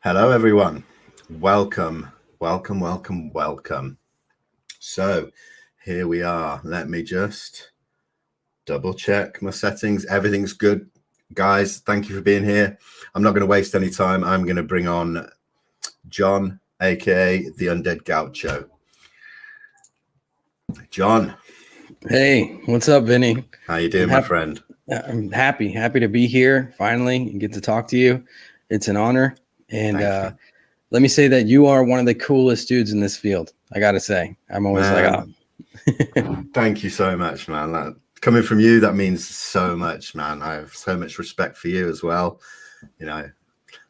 Hello, everyone. Welcome. So here we are. Let me just double check my settings. Everything's good. Guys, thank you for being here. I'm not going to waste any time. I'm going to bring on John, aka the Undead Gaucho. John. Hey, what's up, Vinnie? How you doing, my friend? I'm happy to be here finally and get to talk to you. It's an honor. And let me say that you are one of the coolest dudes in this field. I got to say, I'm always Thank you so much, man. Coming from you, that means so much, man. I have so much respect for you as well. You know,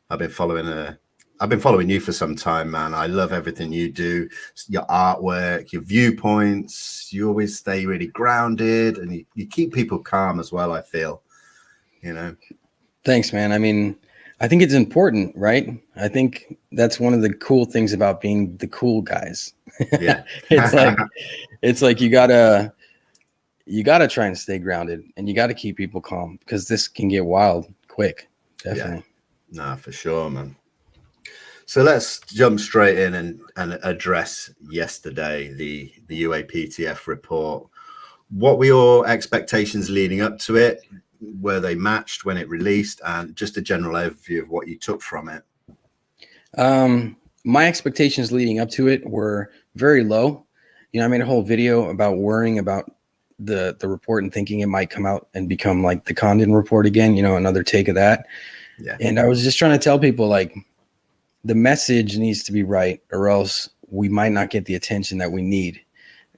I've been following you for some time, man. I love everything you do, your artwork, your viewpoints. You always stay really grounded, and you keep people calm as well, I feel, you know. Thanks, man. I mean, I think it's important, right? I think that's one of the cool things about being the cool guys. Yeah. it's like you gotta try and stay grounded, and you gotta keep people calm because this can get wild quick. Definitely. Yeah. No, for sure, man. So let's jump straight in and address yesterday, the UAPTF report. What were your expectations leading up to it? Were they matched when it released? And just a general overview of what you took from it. My expectations leading up to it were very low. You know, I made a whole video about worrying about the report and thinking it might come out and become like the Condon report again, you know, another take of that. Yeah. And I was just trying to tell people, like, the message needs to be right, or else we might not get the attention that we need.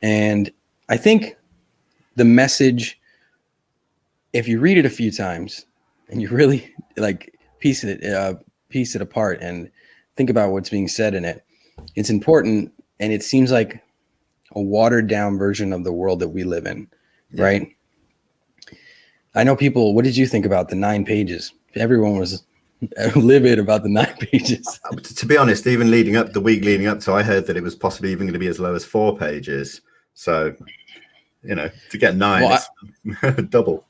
And I think the message, if you read it a few times and you really like piece it apart and think about what's being said in it, it's important. And it seems like a watered down version of the world that we live in. Yeah. Right. I know people, what did you think about the 9 pages? Everyone was livid about the 9 pages. To be honest, even the week leading up to, I heard that it was possibly even going to be as low as 4 pages. So, you know, to get 9, it's double.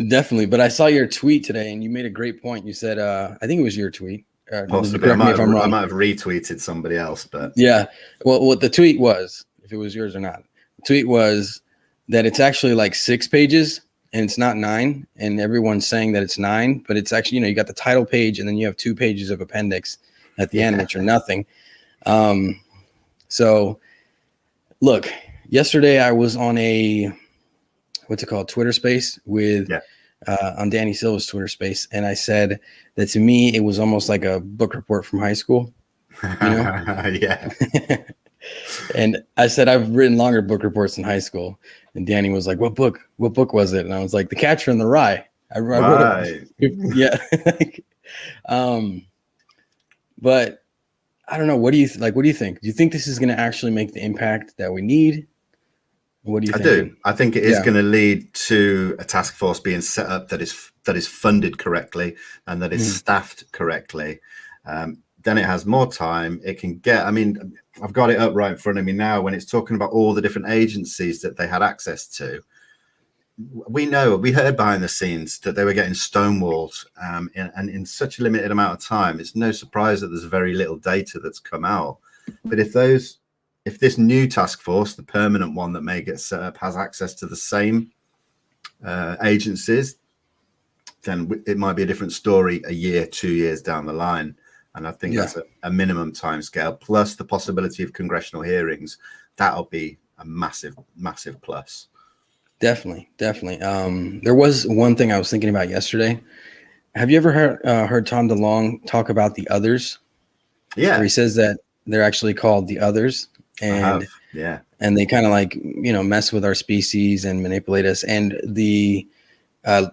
Definitely. But I saw your tweet today and you made a great point. You said, I think it was your tweet. Possibly. I might have retweeted somebody else, but yeah. Well, what the tweet was, if it was yours or not, the tweet was that it's actually like 6 pages and it's not 9. And everyone's saying that it's 9, but it's actually, you know, you got the title page and then you have 2 pages of appendix at the end, which are nothing. So look, yesterday I was on a, what's it called? Twitter space with, on Danny Silva's Twitter space. And I said that to me, it was almost like a book report from high school. You know? Yeah. And I said, I've written longer book reports in high school. And Danny was like, what book was it? And I was like, The Catcher in the Rye. I wrote it. Yeah. But I don't know. What do you think? Do you think this is going to actually make the impact that we need? What do you think? I do. I think it is going to lead to a task force being set up that is funded correctly and that is staffed correctly. Then it has more time. It can get, I mean, I've got it up right in front of me now when it's talking about all the different agencies that they had access to. We heard behind the scenes that they were getting stonewalled and in such a limited amount of time. It's no surprise that there's very little data that's come out. But if this new task force, the permanent one that may get set up, has access to the same agencies, then it might be a different story a year, 2 years down the line. And I think that's a minimum time scale, plus the possibility of congressional hearings. That'll be a massive, massive plus. Definitely. There was one thing I was thinking about yesterday. Have you ever heard Tom DeLonge talk about the others? Yeah. Where he says that they're actually called the others. And and they kind of like, you know, mess with our species and manipulate us. And the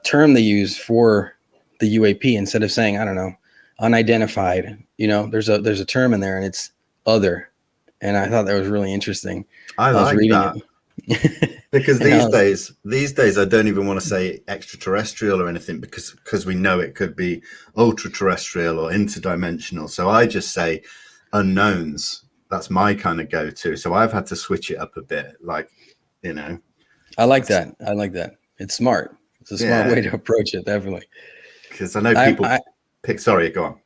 term they use for the UAP, instead of saying, I don't know, unidentified, you know, there's a term in there and it's other. And I thought that was really interesting. I like that. Because these days I don't even want to say extraterrestrial or anything because we know it could be ultra terrestrial or interdimensional. So I just say unknowns. That's my kind of go-to. So I've had to switch it up a bit, like, you know. I like that. It's smart. It's a smart way to approach it, definitely. Because I know people sorry, go on.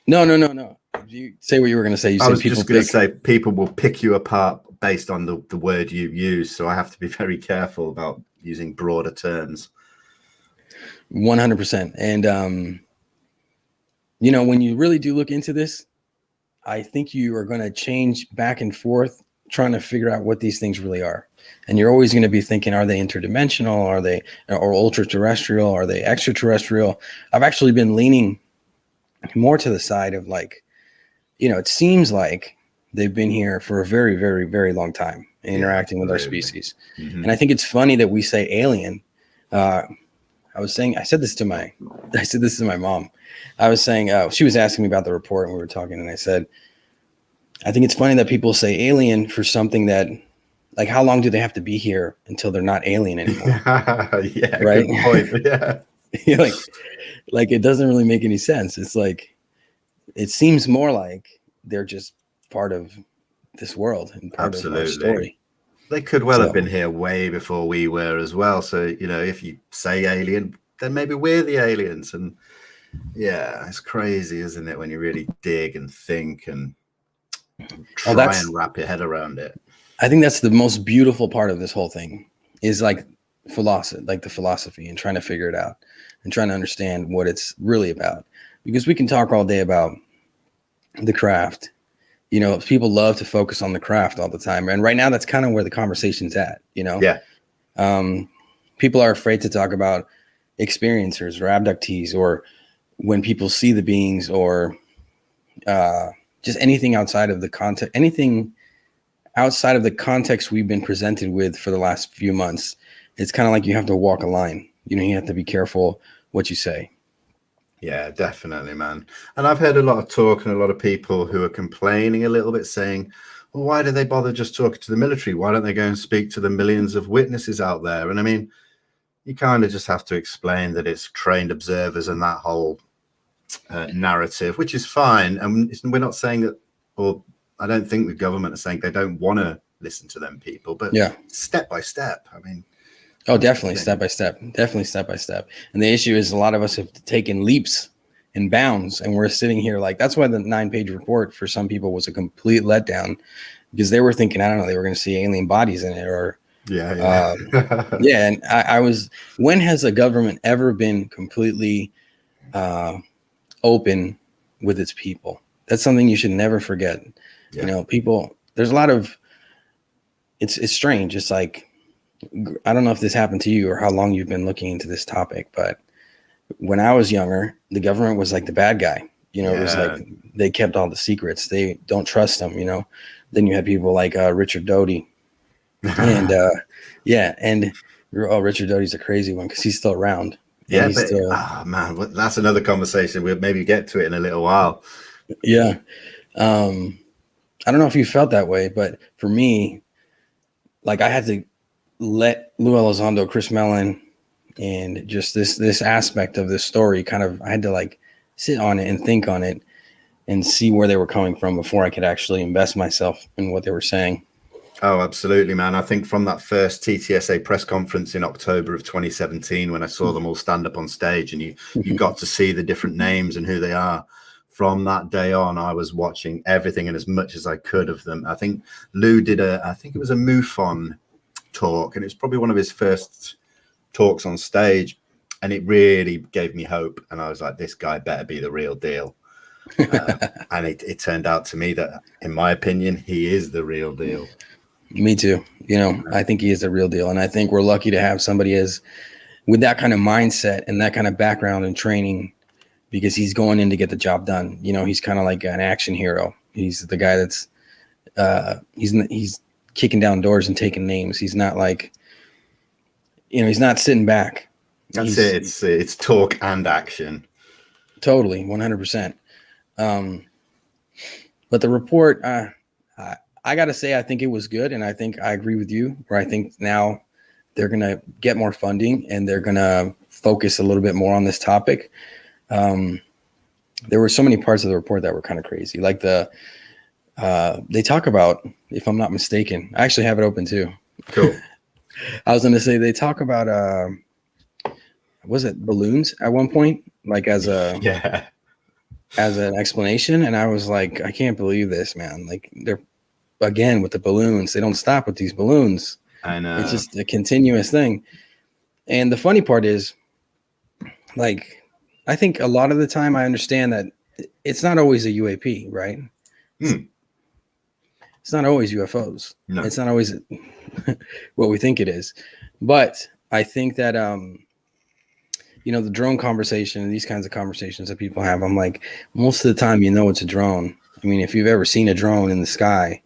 No. You say what you were going to say. You I said was people just going to pick. say people will pick you apart based on the word you use. So I have to be very careful about using broader terms. 100%. And, you know, when you really do look into this, I think you are going to change back and forth trying to figure out what these things really are. And you're always going to be thinking, are they interdimensional? Are they or ultra terrestrial? Are they extraterrestrial? I've actually been leaning more to the side of like, you know, it seems like they've been here for a very, very, very long time interacting with our species. Mm-hmm. And I think it's funny that we say alien. I said this to my mom. I was saying, she was asking me about the report and we were talking, and I said, I think it's funny that people say alien for something that, like, how long do they have to be here until they're not alien anymore? Yeah, right. Good point. Yeah. like it doesn't really make any sense. It's like, it seems more like they're just part of this world and part of our story. They could well have been here way before we were as well. So, you know, if you say alien, then maybe we're the aliens. And yeah, it's crazy, isn't it? When you really dig and think and try and wrap your head around it. I think that's the most beautiful part of this whole thing is like philosophy, like the philosophy, and trying to figure it out and trying to understand what it's really about. Because we can talk all day about the craft. You know, people love to focus on the craft all the time. And right now that's kind of where the conversation's at, you know? Yeah. People are afraid to talk about experiencers or abductees, or when people see the beings, or just anything outside of the context, anything outside of the context we've been presented with for the last few months. It's kind of like you have to walk a line. You know, you have to be careful what you say. Yeah, definitely, man. And I've heard a lot of talk and a lot of people who are complaining a little bit, saying, well, why do they bother just talking to the military? Why don't they go and speak to the millions of witnesses out there? And I mean, you kind of just have to explain that it's trained observers and that whole narrative, which is fine. And we're not saying that, or I don't think the government is saying they don't want to listen to them people, but yeah, step by step. I mean, oh, definitely step by step, definitely step by step. And the issue is a lot of us have taken leaps and bounds, and we're sitting here like, that's why the 9-page report for some people was a complete letdown, because they were thinking, I don't know, they were going to see alien bodies in it, or yeah. Yeah. And I was, when has a government ever been completely open with its people? That's something you should never forget. Yeah. You know, people, there's a lot of, it's strange. It's like, I don't know if this happened to you or how long you've been looking into this topic, but when I was younger, the government was like the bad guy. You know, It was like they kept all the secrets. They don't trust them, you know. Then you had people like Richard Doty. And and Richard Doty's a crazy one because he's still around. Yeah, but man, that's another conversation. We'll maybe get to it in a little while. Yeah. I don't know if you felt that way, but for me, like, I had to let Lou Elizondo, Chris Mellon, and just this aspect of this story kind of, I had to like sit on it and think on it and see where they were coming from before I could actually invest myself in what they were saying. Oh, absolutely, man. I think from that first TTSA press conference in October of 2017, when I saw them all stand up on stage and you got to see the different names and who they are, from that day on, I was watching everything and as much as I could of them. I think Lou did I think it was a MUFON talk, and it's probably one of his first talks on stage, and it really gave me hope. And I was like, this guy better be the real deal. And it turned out to me that, in my opinion, he is the real deal. Me too. You know, I think he is the real deal. And I think we're lucky to have somebody with that kind of mindset and that kind of background and training, because he's going in to get the job done. You know, he's kind of like an action hero. He's the guy that's he's kicking down doors and taking names. He's not like, you know, he's not sitting back. That's it. It's talk and action. Totally, 100%. But the report, I got to say, I think it was good. And I think I agree with you, where I think now they're going to get more funding and they're going to focus a little bit more on this topic. There were so many parts of the report that were kind of crazy. Like they talk about, if I'm not mistaken, I actually have it open too. Cool. I was going to say, they talk about, was it balloons at one point? Like as a, as an explanation, and I was like, I can't believe this, man. Like, they're again with the balloons. They don't stop with these balloons. I know. It's just a continuous thing. And the funny part is, like, I think a lot of the time I understand that it's not always a UAP, right? It's not always UFOs. No. It's not always what we think it is. But I think that the drone conversation and these kinds of conversations that people have, I'm like, most of the time, it's a drone. I mean, if you've ever seen a drone in the sky,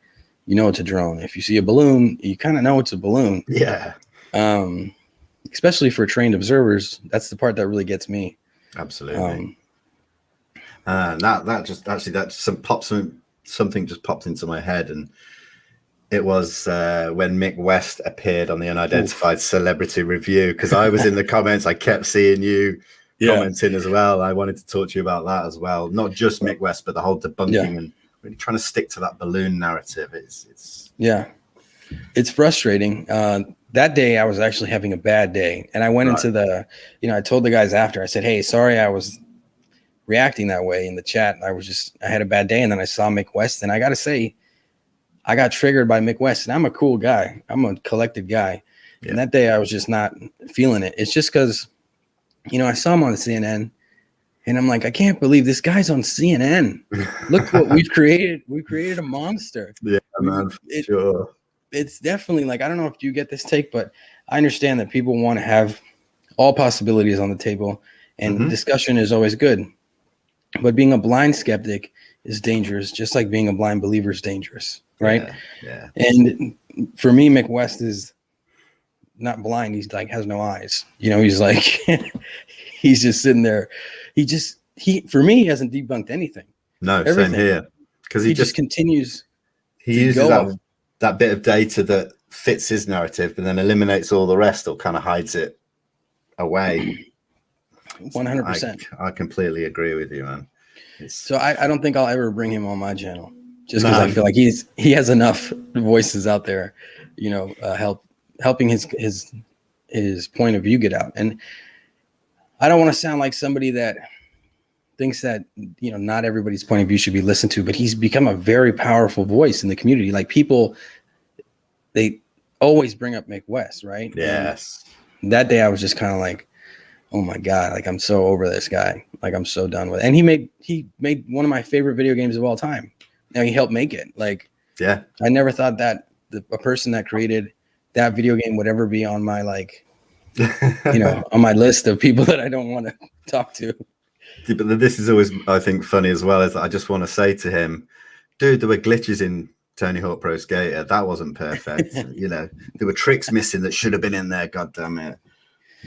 it's a drone. If you see a balloon, you kind of know it's a balloon. Yeah. Especially for trained observers, that's the part that really gets me. Absolutely. Something just popped into my head, and it was when Mick West appeared on the Unidentified Celebrity Review, because I was in the comments. I kept seeing you commenting as well. I wanted to talk to you about that as well. Not just Mick West, but the whole debunking and really trying to stick to that balloon narrative. It's frustrating. That day I was actually having a bad day, and I went into I told the guys after, I said, hey, sorry I was reacting that way in the chat. I had a bad day, and then I saw Mick West, and I got to say, I got triggered by Mick West, and I'm a cool guy. I'm a collected guy. Yeah. And that day I was just not feeling it. It's just because, I saw him on CNN, and I'm like, I can't believe this guy's on CNN. Look what we've created. We created a monster. Yeah, man, sure. It's definitely like, I don't know if you get this take, but I understand that people want to have all possibilities on the table, and discussion is always good. But being a blind skeptic is dangerous, just like being a blind believer is dangerous, right? Yeah. And for me, Mick West is not blind. He's like, has no eyes. He's like, he's just sitting there. For me, he hasn't debunked anything. No, everything. Same here. Because he just continues. He uses that bit of data that fits his narrative, but then eliminates all the rest or kind of hides it away. 100%. I completely agree with you, man. So I don't think I'll ever bring him on my channel, just because I feel like he has enough voices out there, helping his point of view get out. And I don't want to sound like somebody that thinks that not everybody's point of view should be listened to, but he's become a very powerful voice in the community. Like, people, they always bring up Mick West, right? Yes. And that day I was just kind of like, oh my God, like, I'm so over this guy. Like, I'm so done with it. And he made one of my favorite video games of all time. Now, he helped make it. Like, yeah, I never thought that a person that created that video game would ever be on my, like, on my list of people that I don't want to talk to. But this is always, I think, funny as well, is that I just want to say to him, dude, there were glitches in Tony Hawk Pro Skater. That wasn't perfect. There were tricks missing that should have been in there. God damn it.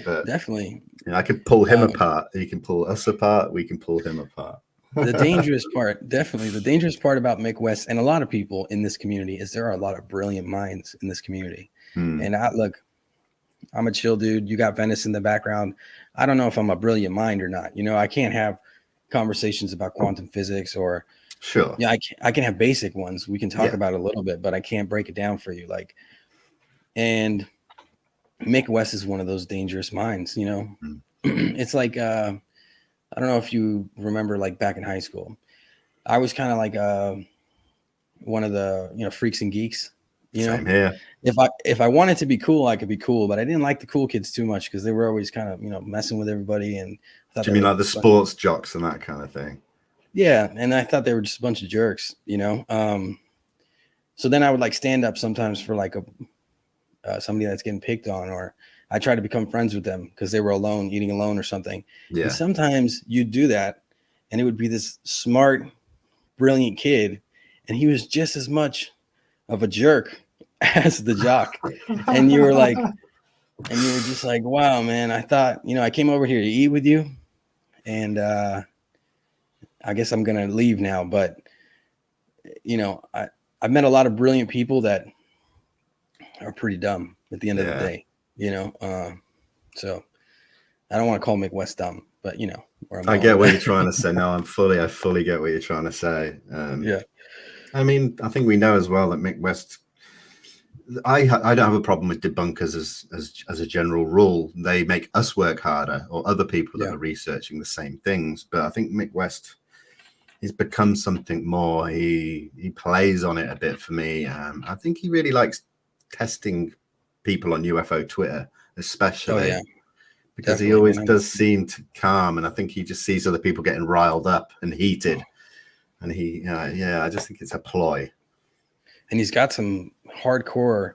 But definitely, I can pull him apart. He can pull us apart. We can pull him apart. The dangerous part about Mick West and a lot of people in this community is there are a lot of brilliant minds in this community. And I'm a chill dude. You got Venice in the background. I don't know if I'm a brilliant mind or not. I can't have conversations about quantum physics or sure. Yeah, I can have basic ones. We can talk about it a little bit, but I can't break it down for you. And Mick West is one of those dangerous minds, It's like, I don't know if you remember, like, back in high school, I was kind of like one of the, freaks and geeks, Same here. If I wanted to be cool, I could be cool, but I didn't like the cool kids too much because they were always kind of, messing with everybody. And do you mean like the sports jocks and that kind of thing? Yeah. And I thought they were just a bunch of jerks, So then I would, like, stand up sometimes for, like, somebody that's getting picked on, or I try to become friends with them because they were alone, eating alone or something. Yeah. And sometimes you'd do that, and it would be this smart, brilliant kid, and he was just as much of a jerk as the jock. And you were just like, wow, man, I thought, I came over here to eat with you, and I guess I'm going to leave now. But, I've met a lot of brilliant people that are pretty dumb at the end of the day, so I don't want to call Mick West dumb, but I get what you're trying to say. No, I fully get what you're trying to say. I mean, I think we know as well that Mick West, I don't have a problem with debunkers as a general rule. They make us work harder, or other people that are researching the same things. But I think Mick West, he's become something more. He plays on it a bit for me. I think he really likes testing people on UFO Twitter, especially. Oh yeah, Because he definitely, always man. does seem to calm, and I think he just sees other people getting riled up and heated, and I just think it's a ploy. And he's got some hardcore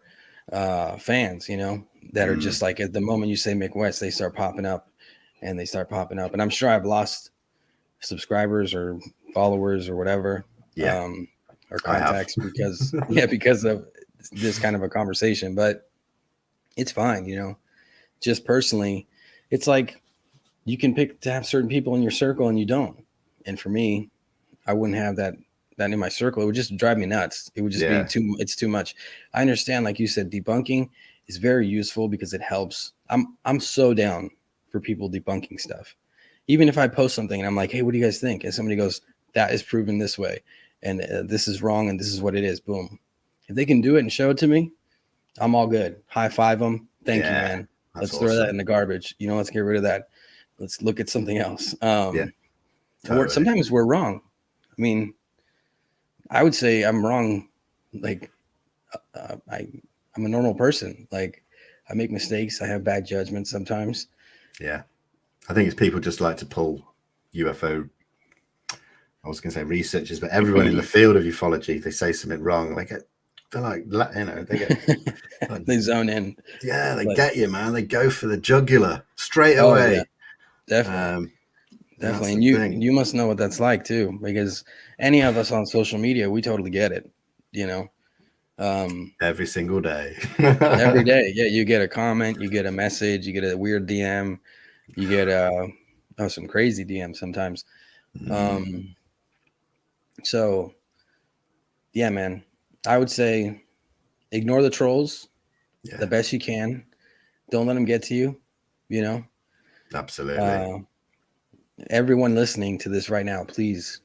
fans, you know, that are just like, at the moment you say Mick West, they start popping up, and they start popping up. And I'm sure I've lost subscribers or followers or whatever, Yeah, or contacts because because of this kind of a conversation. But it's fine, you know. Just personally, it's like you can pick to have certain people in your circle and you don't. And for me, I wouldn't have that in my circle. It would just drive me nuts. It would just be it's too much. I understand, like you said, debunking is very useful because it helps. I'm so down for people debunking stuff. Even if I post something and I'm like, hey, what do you guys think? And somebody goes, that is proven this way, and this is wrong, and this is what it is. Boom. If they can do it and show it to me, I'm all good. High five them. Thank you, man. Let's throw that in the garbage. You know, let's get rid of that. Let's look at something else. Totally. Sometimes we're wrong. I mean, I would say I'm wrong. Like, I'm a normal person. Like, I make mistakes. I have bad judgment sometimes. Yeah. I think it's people just like to pull UFO, I was going to say researchers, but everyone in the field of ufology, they say something wrong. They're like, you know, they get, they zone in. Yeah, they get you, man. They go for the jugular straight away. Yeah. Definitely. Definitely. And you must know what that's like too, because any of us on social media, we totally get it, you know. Every single day. Every day. Yeah, you get a comment, you get a message, you get a weird DM, you get some crazy DMs sometimes. So yeah, man, I would say ignore the trolls the best you can. Don't let them get to you, you know. Absolutely. Everyone listening to this right now, please,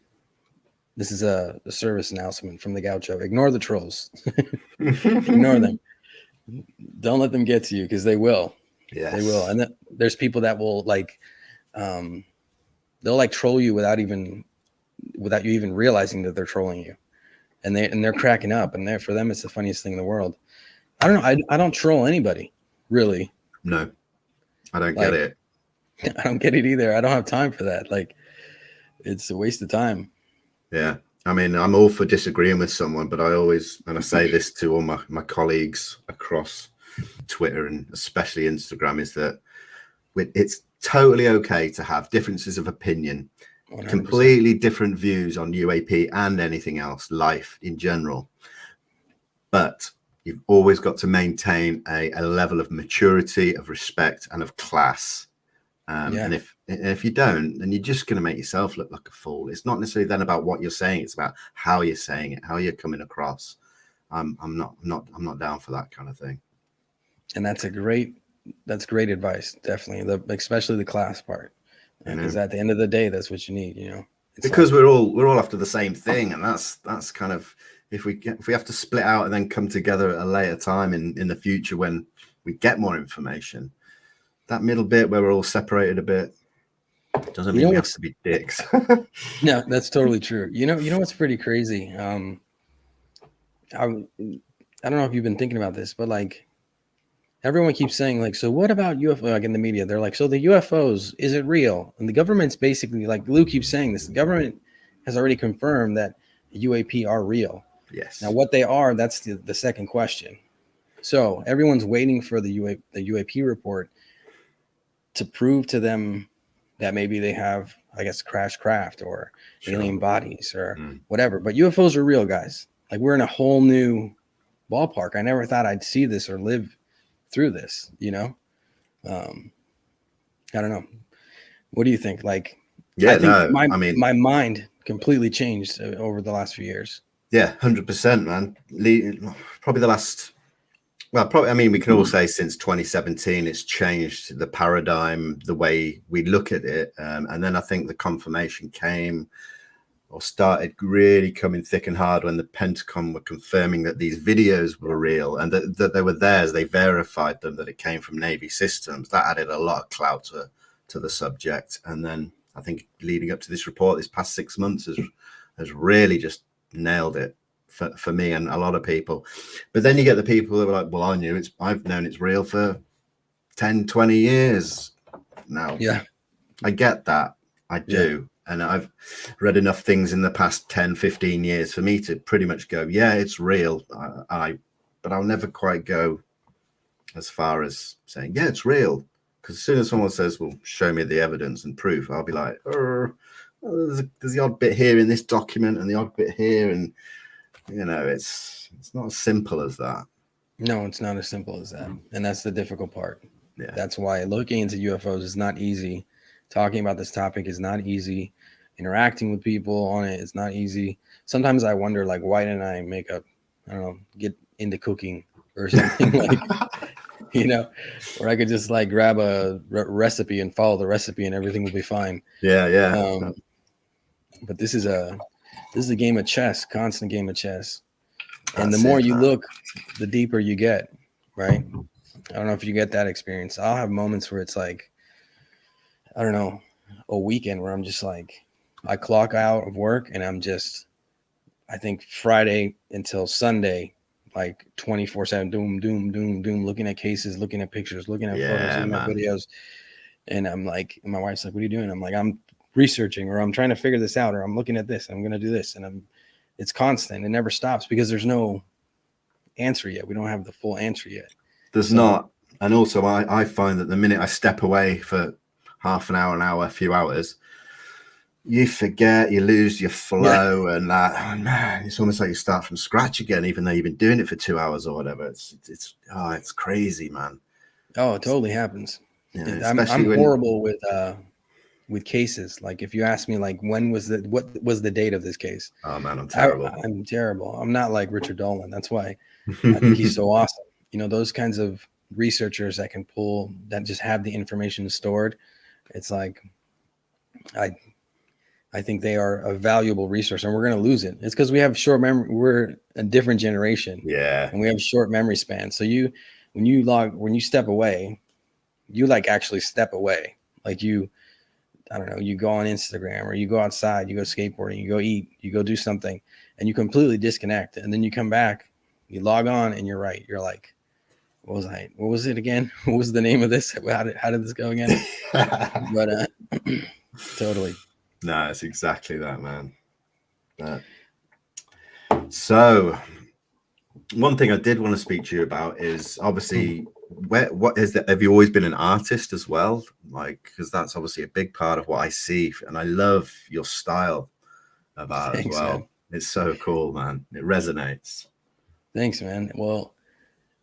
this is a service announcement from the Gaucho. Ignore the trolls. Ignore them. Don't let them get to you, because they will. Yes. They will. And there's people that will they'll like troll you without you even realizing that they're trolling you. And they're cracking up, and for them it's the funniest thing in the world. I don't know. I don't troll anybody, really. No, I don't get it. I don't get it either. I don't have time for that. Like, it's a waste of time. Yeah. I mean, I'm all for disagreeing with someone, but I say this to all my colleagues across Twitter and especially Instagram, is that it's totally okay to have differences of opinion, 100%. Completely different views on UAP and anything else, life in general. But you've always got to maintain a level of maturity, of respect, and of class. And if you don't, then you're just going to make yourself look like a fool. It's not necessarily then about what you're saying; it's about how you're saying it, how you're coming across. I'm not down for that kind of thing. And that's great advice, definitely. Especially the class part, because at the end of the day, that's what you need. You know, because we're all after the same thing, and that's kind of, if we have to split out and then come together at a later time in the future when we get more information. That middle bit where we're all separated a bit doesn't mean we have to be dicks. No, that's totally true. You know what's pretty crazy? I don't know if you've been thinking about this, but like, everyone keeps saying, like, so what about UFO? Like, in the media, they're like, so the UFOs, is it real? And the government's basically, like Lou keeps saying this, the government has already confirmed that UAP are real. Yes. Now, what they are, that's the second question. So everyone's waiting for the UAP report to prove to them that maybe they have, I guess, crash craft or alien bodies or whatever. But UFOs are real, guys. Like, we're in a whole new ballpark. I never thought I'd see this or live through this, you know? I don't know. What do you think? Like, I think my mind completely changed over the last few years. Yeah, 100%, man. Probably the last, I mean, we can all say since 2017, it's changed the paradigm, the way we look at it. And then I think the confirmation came or started really coming thick and hard when the Pentagon were confirming that these videos were real and that they were theirs. They verified them, that it came from Navy systems. That added a lot of clout to the subject. And then I think leading up to this report, this past 6 months has really just nailed it for me and a lot of people. But then you get the people that were like, well, I've known it's real for 10, 20 years now. Yeah. I get that. I do. Yeah. And I've read enough things in the past 10, 15 years for me to pretty much go, yeah, it's real. But I'll never quite go as far as saying, yeah, it's real. Because as soon as someone says, well, show me the evidence and proof, I'll be like, there's the odd bit here in this document and the odd bit here. And, it's not as simple as that. No, it's not as simple as that. And that's the difficult part. Yeah. That's why looking into UFOs is not easy. Talking about this topic is not easy. Interacting with people on it is not easy. Sometimes I wonder, like, why didn't I get into cooking or something like, where I could just like grab a recipe and follow the recipe and everything will be fine. Yeah. But this is a game of chess, constant game of chess. And the more you look, the deeper you get, right? I don't know if you get that experience. I'll have moments where it's like, I don't know, a weekend where I'm just like, I clock out of work and I think Friday until Sunday, like 24/7, doom, looking at cases, looking at pictures, looking at photos, looking at videos. And I'm like, my wife's like, what are you doing? I'm like, I'm researching, or I'm trying to figure this out, or I'm looking at this, and I'm going to do this. And it's constant. It never stops because there's no answer yet. We don't have the full answer yet. There's not. And also I find that the minute I step away for half an hour, a few hours, you forget, you lose your flow, and that, man, it's almost like you start from scratch again, even though you've been doing it for 2 hours or whatever. It's crazy, man. Oh, it totally happens. I'm horrible with cases. Like if you ask me, like, what was the date of this case? Oh man, I'm terrible. I'm terrible. I'm not like Richard Dolan. That's why I think he's so awesome. Those kinds of researchers that just have the information stored. It's like, I think they are a valuable resource, and we're going to lose it. It's because we have short memory. We're a different generation. Yeah. And we have short memory span. So when you step away, you like actually step away. Like I don't know, you go on Instagram or you go outside, you go skateboarding, you go eat, you go do something, and you completely disconnect. And then you come back, you log on, and you're right. You're like, what was it again? What was the name of this? How did this go again? But totally. No, it's exactly that, man. So one thing I did want to speak to you about is obviously have you always been an artist as well? Like, because that's obviously a big part of what I see, and I love your style of art as well. Man. It's so cool, man. It resonates. Thanks, man. Well,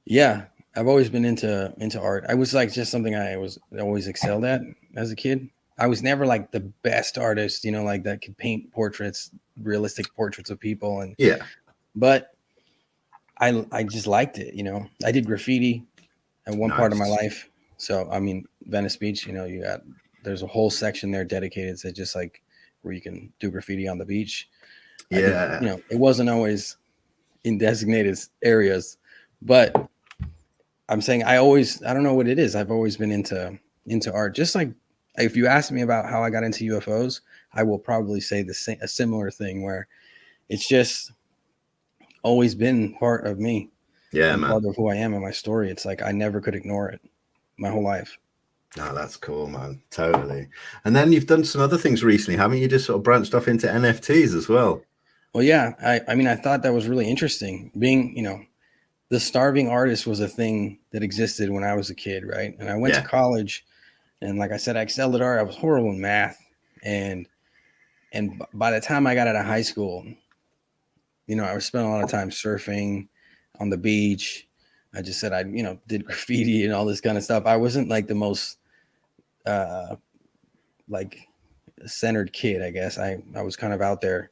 yeah, I've always been into art. I was like just something I always excelled at as a kid. I was never like the best artist, like that could paint portraits, realistic portraits of people, and but I just liked it. I did graffiti at one part of my life. So, I mean, Venice Beach, there's a whole section there dedicated to just like where you can do graffiti on the beach. Yeah. It wasn't always in designated areas, but I'm saying I don't know what it is. I've always been into art. Just like if you ask me about how I got into UFOs, I will probably say a similar thing where it's just always been part of me. Yeah, man. Part of who I am and my story. It's like I never could ignore it my whole life. Oh, that's cool, man. Totally. And then you've done some other things recently, haven't you? Just sort of branched off into NFTs as well. Well, yeah. I mean, I thought that was really interesting. Being, the starving artist was a thing that existed when I was a kid, right? And I went to college, and like I said, I excelled at art. I was horrible in math, and by the time I got out of high school, I was spending a lot of time surfing on the beach. I just said I did graffiti and all this kind of stuff. I wasn't like the most like centered kid, I guess. I was kind of out there.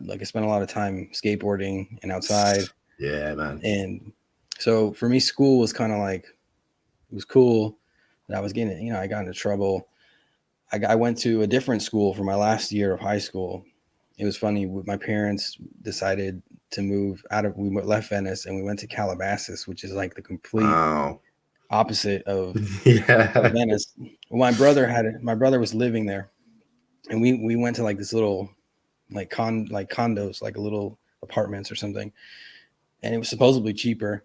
Like I spent a lot of time skateboarding and outside. Yeah, man. And so for me, school was kind of like, it was cool that I was getting, I got into trouble. I went to a different school for my last year of high school. It was funny. My parents decided to move we left Venice and we went to Calabasas, which is like the complete opposite of Venice. Well, my brother was living there, and we went to like this little like condos, like a little apartments or something, and it was supposedly cheaper.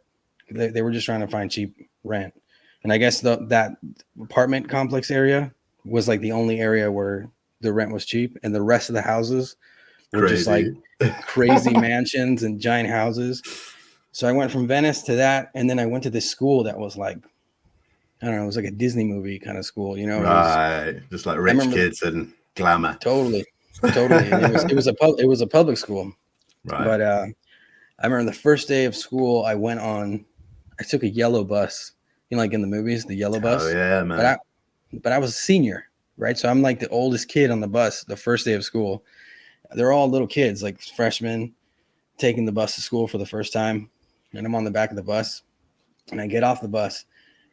They were just trying to find cheap rent, and I guess that apartment complex area was like the only area where the rent was cheap, and the rest of the houses were just like Crazy. crazy mansions and giant houses. So I went from Venice to that, and then I went to this school that was like, I don't know, it was like a Disney movie kind of school, you know. It was, Right. Just like I rich remember, kids and glamour. totally, and it was a public school. Right. But I remember the first day of school, I took a yellow bus, you know, like in the movies, the yellow Oh bus. yeah, But man. I was a senior, right? So I'm like the oldest kid on the bus the first day of school. They're all little kids, like freshmen, taking the bus to school for the first time. And I'm on the back of the bus, and I get off the bus,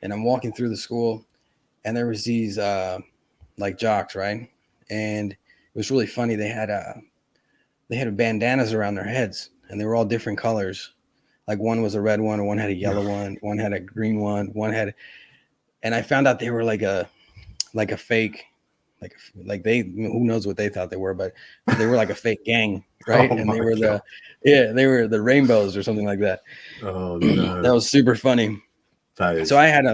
and I'm walking through the school, and there was these like jocks, right? And it was really funny. They had bandanas around their heads, and they were all different colors. Like one was a red one had a yellow one had a green one had, and I found out they were like a fake, like they, who knows what they thought they were, but they were like a fake gang, right? Oh And they my were god. they were the rainbows or something like that. Oh That no. was super funny. That So is. I had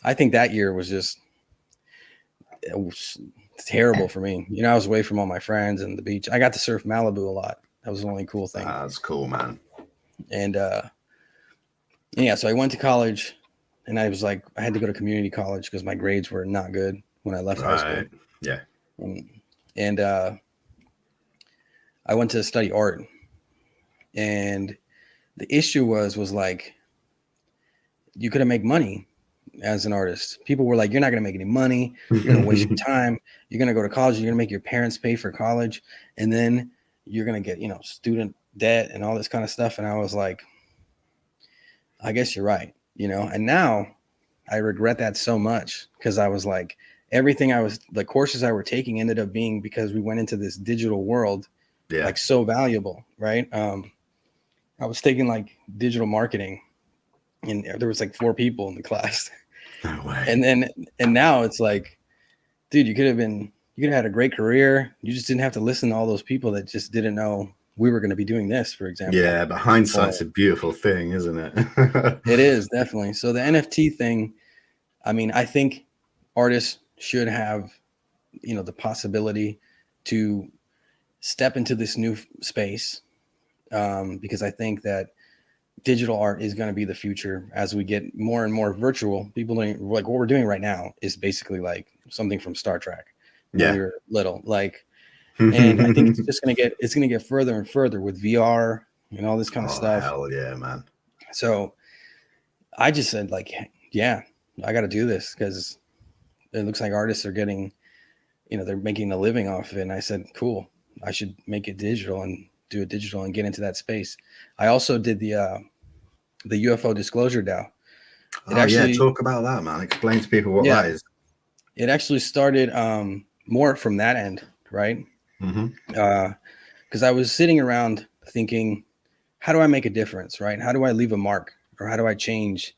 I think that year was just, it was terrible for me. You know, I was away from all my friends and the beach. I got to surf Malibu a lot. That was the only cool thing. That's cool, man. And yeah, so I went to college, and I was like, I had to go to community college because my grades were not good when I left high school. Right. Yeah. And I went to study art, and the issue was like, you couldn't make money as an artist. People were like, you're not going to make any money. You're going to waste your time. You're going to go to college. You're going to make your parents pay for college. And then you're going to get, student debt and all this kind of stuff. And I was like, I guess you're right. And now I regret that so much, because I was like, the courses I were taking ended up being, because we went into this digital world, Yeah. like so valuable. Right. I was taking like digital marketing, and there was like 4 people in the class. No way. And now it's like, dude, you could have had a great career. You just didn't have to listen to all those people that just didn't know we were going to be doing this, for example. Yeah, but hindsight's a beautiful thing, isn't it? It is, definitely. So the NFT thing, I mean, I think artists should have, the possibility to step into this new space, because I think that digital art is going to be the future as we get more and more virtual. People doing like what we're doing right now is basically like something from Star Trek when we were little. Like, and I think it's going to get further and further with VR and all this kind of stuff. Hell yeah, man. So I just said, like, yeah, I got to do this, because it looks like artists are getting, they're making a living off of it. And I said, cool, I should make it digital and do it digital and get into that space. I also did the UFO Disclosure DAO. Talk about that, man. Explain to people what that is. It actually started more from that end, right? Because I was sitting around thinking, how do I make a difference, right? How do I leave a mark, or how do I change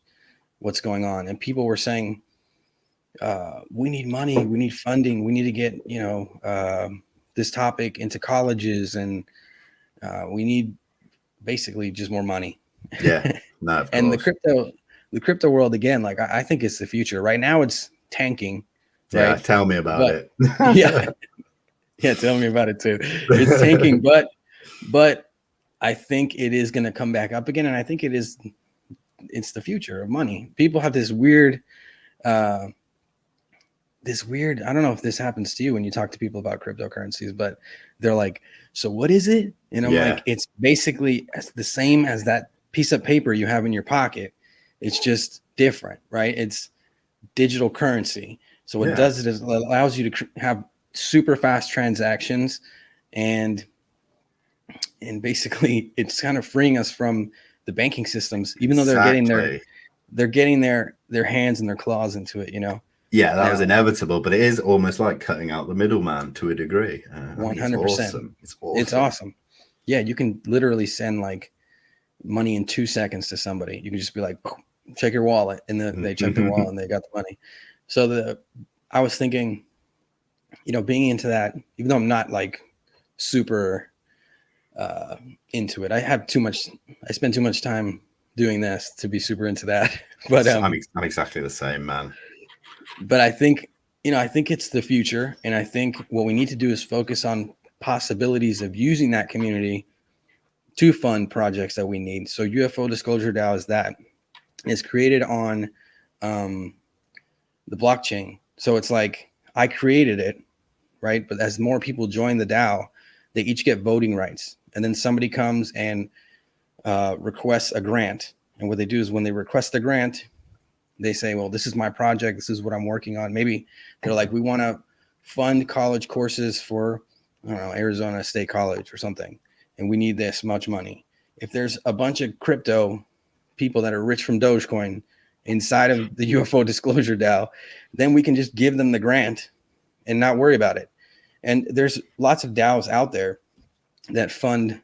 what's going on? And people were saying, we need money, we need funding, we need to get this topic into colleges, and we need basically just more money. Yeah, no, of and course. the crypto world, again, like I think it's the future. Right now it's tanking. Yeah, right? tell me about it. Yeah, tell me about it too. It's tanking, but I think it is going to come back up again, and I think it's the future of money. People have this weird, I don't know if this happens to you when you talk to people about cryptocurrencies, but they're like, so what is it? And I'm like, it's basically the same as that piece of paper you have in your pocket. It's just different, right? It's digital currency. So what it does is it allows you to have super fast transactions, and basically it's kind of freeing us from the banking systems, even though they're getting their hands and their claws into it, Yeah, that was inevitable, but it is almost like cutting out the middleman to a degree. 100%. It's awesome. It's awesome. Yeah, you can literally send like money in 2 seconds to somebody. You can just be like, check your wallet, and then they check their wallet and they got the money. So I was thinking, being into that, even though I'm not like super into it, I spend too much time doing this to be super into that. But I'm exactly the same, man. But I think, I think it's the future. And I think what we need to do is focus on possibilities of using that community to fund projects that we need. So UFO Disclosure DAO is that. It's created on the blockchain. So it's like I created it, right? But as more people join the DAO, they each get voting rights. And then somebody comes and requests a grant. And what they do is when they request a grant, they say, well, this is my project. This is what I'm working on. Maybe they're like, we want to fund college courses for, I don't know, Arizona State College or something. And we need this much money. If there's a bunch of crypto people that are rich from Dogecoin inside of the UFO Disclosure DAO, then we can just give them the grant and not worry about it. And there's lots of DAOs out there that fund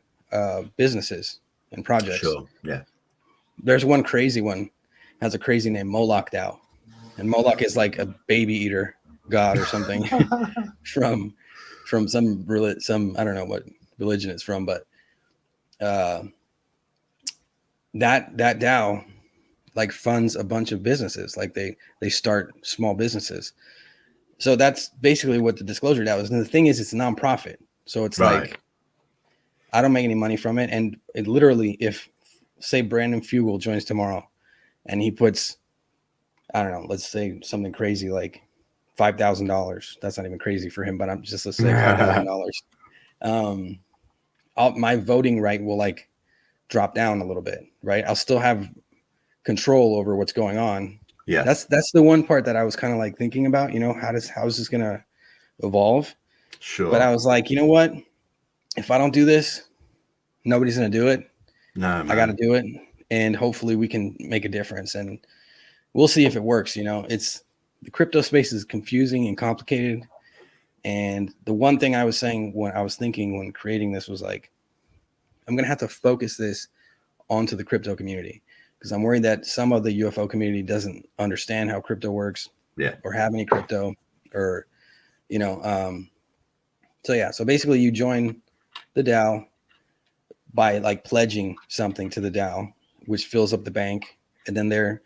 businesses and projects. Sure. Yeah. There's one crazy one, has a crazy name, Moloch DAO. And Moloch is like a baby eater god or something from some I don't know what religion it's from, but that DAO like funds a bunch of businesses. Like they start small businesses. So that's basically what the Disclosure DAO is. And the thing is, it's a nonprofit. So it's Right. like, I don't make any money from it. And it literally, if say Brandon Fugel joins tomorrow and he puts, I don't know, let's say something crazy like $5,000. That's not even crazy for him, but let's say $5,000. My voting right will like drop down a little bit, right? I'll still have control over what's going on. Yeah. That's the one part that I was kind of like thinking about, how is this going to evolve? Sure. But I was like, you know what? If I don't do this, nobody's going to do it. No, man. I got to do it. And hopefully we can make a difference. And we'll see if it works. It's the crypto space is confusing and complicated. And the one thing I was saying when I was thinking when creating this was like, I'm going to have to focus this onto the crypto community because I'm worried that some of the UFO community doesn't understand how crypto works, or have any crypto, or so basically you join the DAO by like pledging something to the DAO, which fills up the bank, and then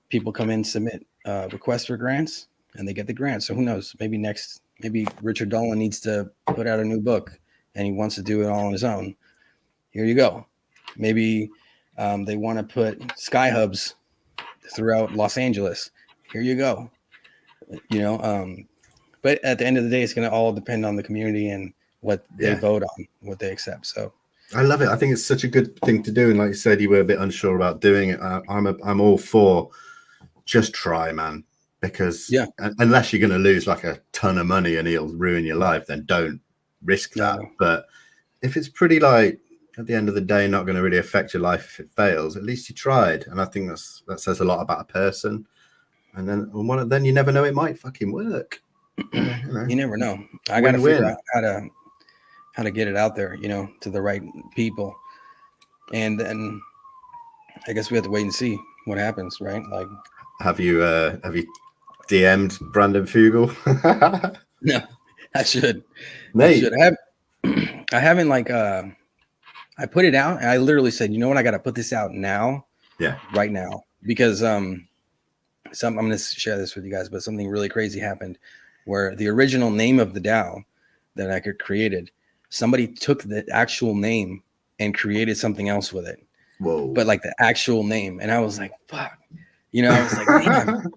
people come in, submit requests for grants, and they get the grant. So who knows? Maybe Richard Dolan needs to put out a new book, and he wants to do it all on his own. Here you go. Maybe they want to put sky hubs throughout Los Angeles. Here you go. But at the end of the day, it's going to all depend on the community and what they vote on, what they accept. So I love it. I think it's such a good thing to do. And like you said, you were a bit unsure about doing it. I'm all for just try, man. Because unless you're going to lose like a ton of money and it'll ruin your life, then don't risk that. No. But if it's pretty like at the end of the day, not going to really affect your life if it fails, at least you tried. And I think that says a lot about a person. And then you never know, it might fucking work. You never know. I got to figure out how to get it out there, to the right people. And then I guess we have to wait and see what happens, right? Like, have you DM'd Brandon Fugel? No, I should. Mate. I haven't like I put it out and I literally said, you know what, I got to put this out now. Yeah. Right now. Because I'm going to share this with you guys, but something really crazy happened where the original name of the DAO that I created, somebody took the actual name and created something else with it. Whoa. But like the actual name. And I was like, fuck. I was like, damn.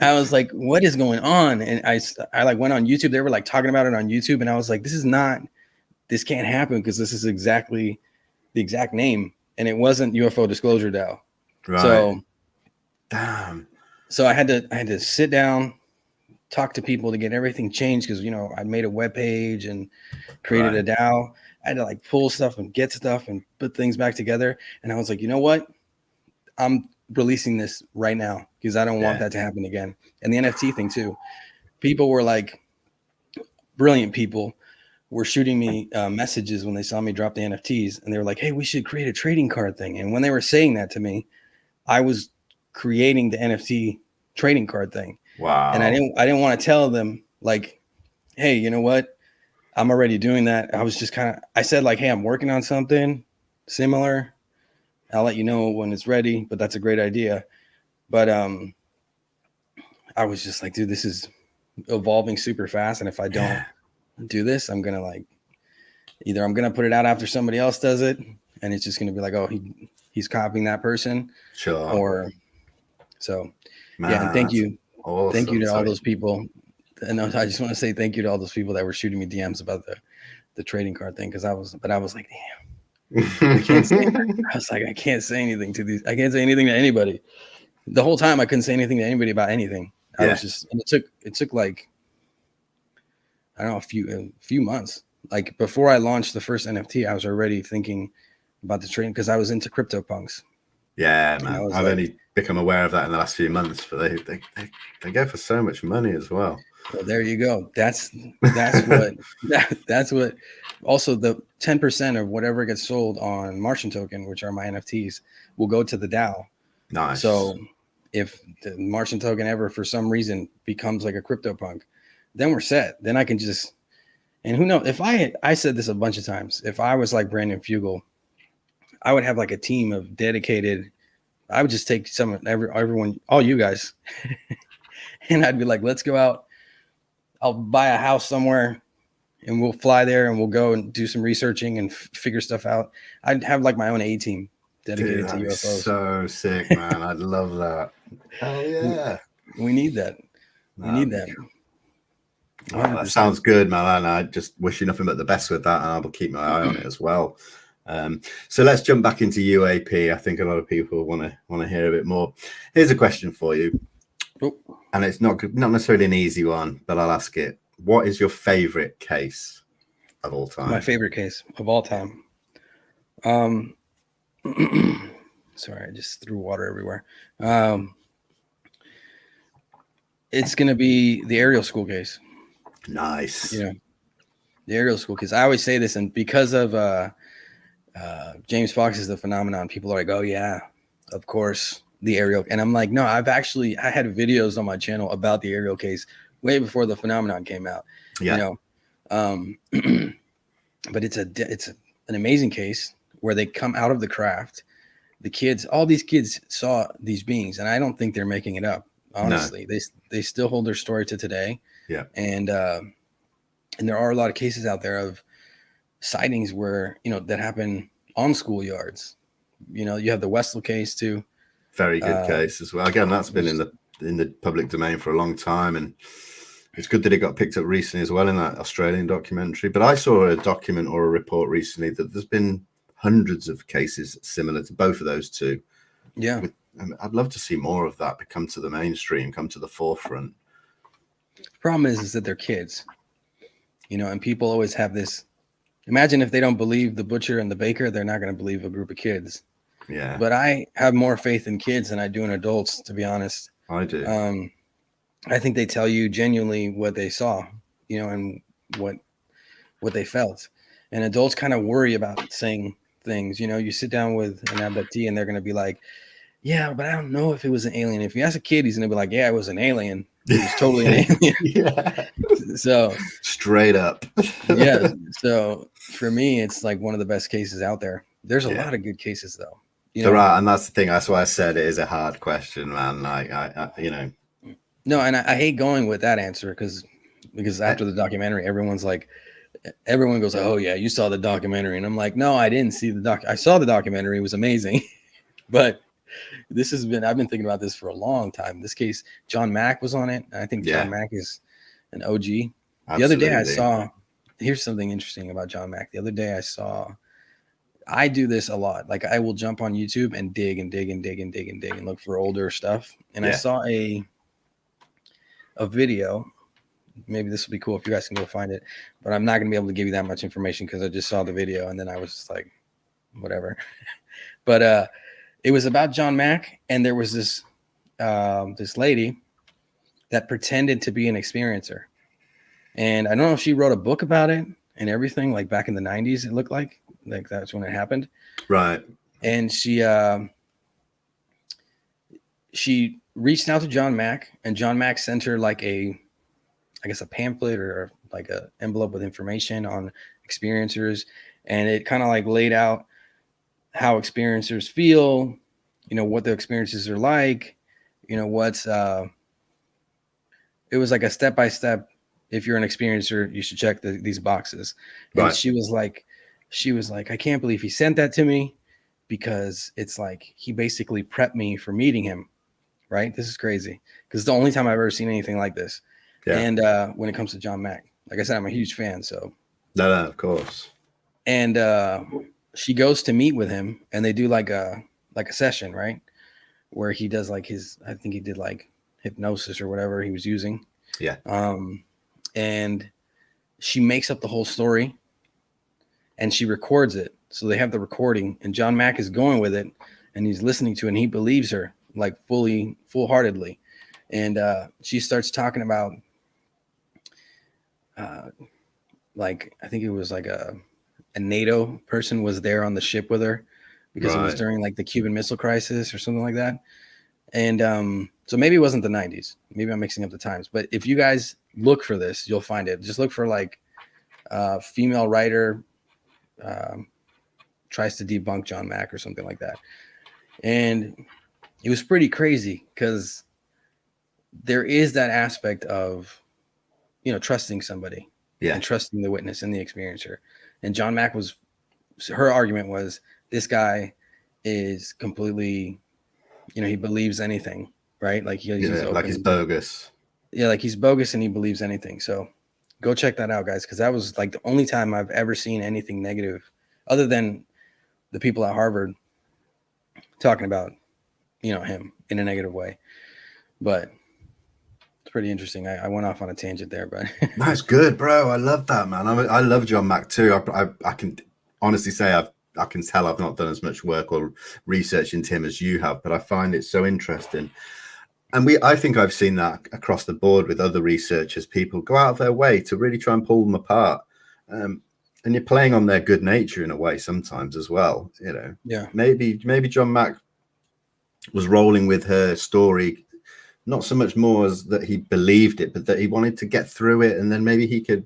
I was like, what is going on? And I like went on YouTube. They were like talking about it on YouTube. And I was like, this can't happen because this is exactly the exact name. And it wasn't UFO Disclosure DAO. Right. So, damn. So I had to sit down, talk to people to get everything changed. Cause I made a web page and created a DAO. I had to like pull stuff and get stuff and put things back together. And I was like, you know what? I'm releasing this right now because I don't want that to happen again. And the NFT thing too. People were like, brilliant people were shooting me messages when they saw me drop the NFTs, and they were like, hey, we should create a trading card thing. And when they were saying that to me, I was creating the NFT trading card thing. Wow. And I didn't want to tell them like, hey, you know what? I'm already doing that. I was just I said like, hey, I'm working on something similar. I'll let you know when it's ready, but that's a great idea. But I was just like, dude, this is evolving super fast. And if I don't do this, I'm going to like, either I'm going to put it out after somebody else does it. And it's just going to be like, oh, he's copying that person. Sure. Or so, Man, yeah. And thank that's you. awesome. Thank you to all Sorry. those people. And I just want to say thank you to all those people that were shooting me DMs about the trading card thing. Cause I was like, damn, I can't say, I was like, I can't say anything to these. I can't say anything to anybody. The whole time I couldn't say anything to anybody about anything. I was just, and it took like, I don't know, a few months. Like before I launched the first NFT, I was already thinking about the trading because I was into CryptoPunks. Yeah, And I man. was I've like, only become aware of that in the last few months, but they go for so much money as well. well, there you go. That's what. Also, the 10% of whatever gets sold on Martian Token, which are my NFTs, will go to the DAO. Nice. So if the Martian Token ever, for some reason, becomes like a CryptoPunk, then we're set. Then I can just, and who knows? If I said this a bunch of times, if I was like Brandon Fugel, I would have like a team of dedicated. I would just take everyone, all you guys, and I'd be like, let's go out. I'll buy a house somewhere and we'll fly there and we'll go and do some researching and figure stuff out. I'd have like my own A team dedicated to UFOs. So sick, man. I'd love that. Hell yeah. We need that. We need that. Well, that sounds good, man. And I just wish you nothing but the best with that. And I will keep my eye on it as well. So let's jump back into UAP. I think a lot of people want to hear a bit more. Here's a question for you. Oh. And it's not necessarily an easy one, but I'll ask it. What is your favorite case of all time? My favorite case of all time. Sorry, I just threw water everywhere. It's going to be the Ariel School case. Nice. You know, the Ariel School case. I always say this, and because of James Fox's The Phenomenon, people are like, oh yeah, of course, the Ariel. And I'm like, no, I had videos on my channel about the Ariel case way before The Phenomenon came out. Yeah. You know, but it's an amazing case where they come out of the craft. All these kids saw these beings, and I don't think they're making it up. Honestly, no. They still hold their story to today. Yeah. And there are a lot of cases out there of sightings where, that happen on schoolyards. You have the Westall case too. Very good case as well. Again, that's been in the public domain for a long time, and it's good that it got picked up recently as well in that Australian documentary. But I saw a document or a report recently that there's been hundreds of cases similar to both of those two. Yeah. I'd love to see more of that come to the mainstream, come to the forefront. The problem is that they're kids, and people always have this. Imagine if they don't believe the butcher and the baker, they're not going to believe a group of kids. Yeah. But I have more faith in kids than I do in adults, to be honest. I do. I think they tell you genuinely what they saw, and what they felt. And adults kind of worry about saying things. You sit down with an abductee and they're going to be like, yeah, but I don't know if it was an alien. If you ask a kid, he's going to be like, yeah, it was an alien. It was totally an alien. Yeah. So straight up. Yeah. So for me, it's like one of the best cases out there. There's a lot of good cases though. There are, and that's the thing. That's why I said it is a hard question, man. Like No, and I hate going with that answer because after the documentary, everyone goes, oh yeah, you saw the documentary. And I'm like, no, I didn't see the doc. I saw the documentary. It was amazing. But I've been thinking about this for a long time. This case, John Mack was on it. And I think John Mack is an OG. Absolutely. The other day here's something interesting about John Mack. The other day I do this a lot. Like I will jump on YouTube and dig and look for older stuff. And I saw a video. Maybe this will be cool if you guys can go find it, but I'm not going to be able to give you that much information because I just saw the video and then I was just like, whatever. But it was about John Mack, and there was this lady that pretended to be an experiencer. And I don't know if she wrote a book about it and everything, like back in the 90s, it looked like that's when it happened. Right. And she reached out to John Mack, and John Mack sent her like a pamphlet or like a envelope with information on experiencers, and it kind of like laid out how experiencers feel, you know, what the experiences are like, you know, what's it was like a step by step. If you're an experiencer, you should check these boxes. And Right. she was like, I can't believe he sent that to me, because it's like he basically prepped me for meeting him. Right? This is crazy, because it's the only time I've ever seen anything like this. Yeah. And when it comes to John Mack, like I said, I'm a huge fan. So No, of course. and she goes to meet with him, and they do like a session, right, where he does like I think he did like hypnosis or whatever he was using. Yeah. And she makes up the whole story, and she records it. So they have the recording, and John Mack is going with it, and he's listening to it, and he believes her like full-heartedly. And she starts talking about like, I think it was like a NATO person was there on the ship with her, because it was during like the Cuban Missile Crisis or something like that. And so maybe it wasn't the 90s. Maybe I'm mixing up the times. But if you guys look for this, you'll find it. Just look for like female writer tries to debunk John Mack or something like that. And it was pretty crazy, because there is that aspect of, you know, trusting somebody and trusting the witness and the experiencer. And John Mack her argument was, this guy is completely, you know, he believes anything, right? Like he's open. Like he's bogus. Yeah, like he's bogus and he believes anything. So go check that out, guys, because that was like the only time I've ever seen anything negative, other than the people at Harvard talking about, you know, him in a negative way. But it's pretty interesting. I went off on a tangent there, but That's good, bro. I love that, man. I love John Mack too. I can honestly say I can tell I've not done as much work or research into him as you have, but I find it so interesting. And I think I've seen that across the board with other researchers. People go out of their way to really try and pull them apart. And you're playing on their good nature in a way sometimes as well. You know, yeah, maybe John Mack was rolling with her story, not so much more as that he believed it, but that he wanted to get through it, and then maybe he could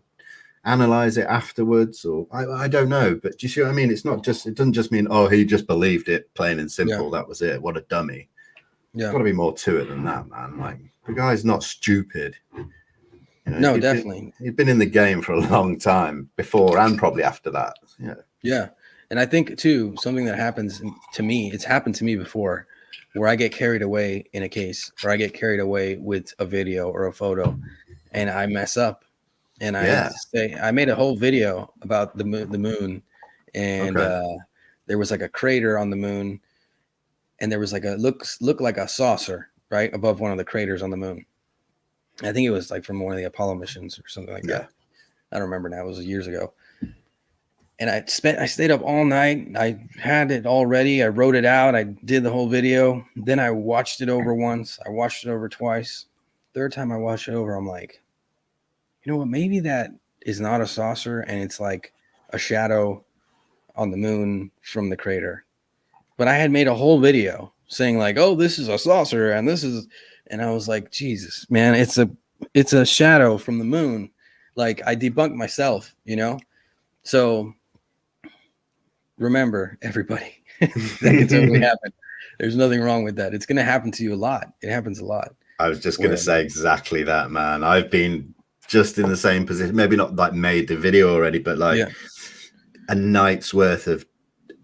analyze it afterwards, or I don't know. But do you see what I mean? It doesn't just mean, oh, he just believed it, plain and simple. Yeah. That was it. What a dummy. Yeah. There's got to be more to it than that, man. Like, the guy's not stupid. You know, no, definitely. He'd been in the game for a long time before and probably after that. Yeah. Yeah. And I think too, something that happens to me, it's happened to me before, where I get carried away in a case, or I get carried away with a video or a photo, and I mess up. And I made a whole video about the moon, and there was like a crater on the moon, and there was like looked like a saucer right above one of the craters on the moon. I think it was like from one of the Apollo missions or something like that. I don't remember now. It was years ago. And I stayed up all night. I had it all ready. I wrote it out. I did the whole video. Then I watched it over once. I watched it over twice. Third time I watched it over, I'm like, you know what? Maybe that is not a saucer, and it's like a shadow on the moon from the crater. But I had made a whole video saying like, oh, this is a saucer, and this is, and I was like, Jesus, man, it's a shadow from the moon. Like, I debunked myself, you know? So remember, everybody, that can totally happen. There's nothing wrong with that. It's going to happen to you a lot. It happens a lot. I was just going to say exactly that, man. I've been just in the same position, maybe not like made the video already, but like a night's worth of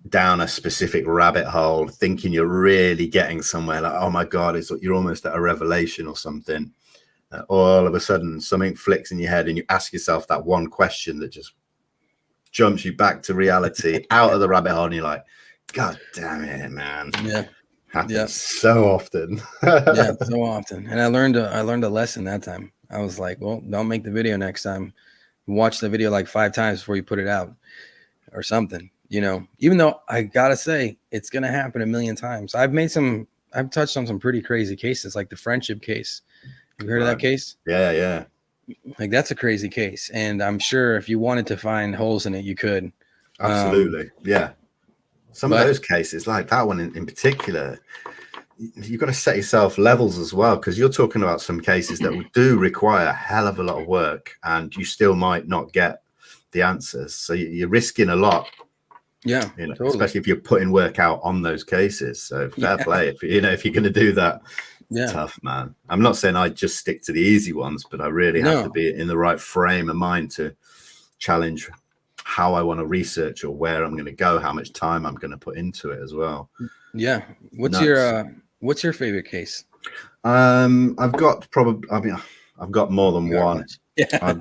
down a specific rabbit hole, thinking you're really getting somewhere. Like, oh my God, it's like you're almost at a revelation or something. All of a sudden something flicks in your head and you ask yourself that one question that just jumps you back to reality, out of the rabbit hole, and you're like, God damn it, man. Yeah. Happens so often. So often. And I learned a lesson that time. I was like, well, don't make the video next time. Watch the video like 5 times before you put it out or something, you know, even though I gotta say it's gonna happen a million times. I've touched on some pretty crazy cases, like the friendship case. You heard of that case? Yeah. Like, that's a crazy case. And I'm sure if you wanted to find holes in it, you could. Absolutely. Some of those cases, like that one in particular, you've got to set yourself levels as well, because you're talking about some cases that do require a hell of a lot of work, and you still might not get the answers. So you're risking a lot. Yeah, totally. Especially if you're putting work out on those cases. So fair play. If you're going to do that, it's tough, man. I'm not saying I just stick to the easy ones, but I really have to be in the right frame of mind to challenge how I want to research, or where I'm going to go, how much time I'm going to put into it as well. Yeah. What's your favorite case? I've got I've got more than one. Yeah.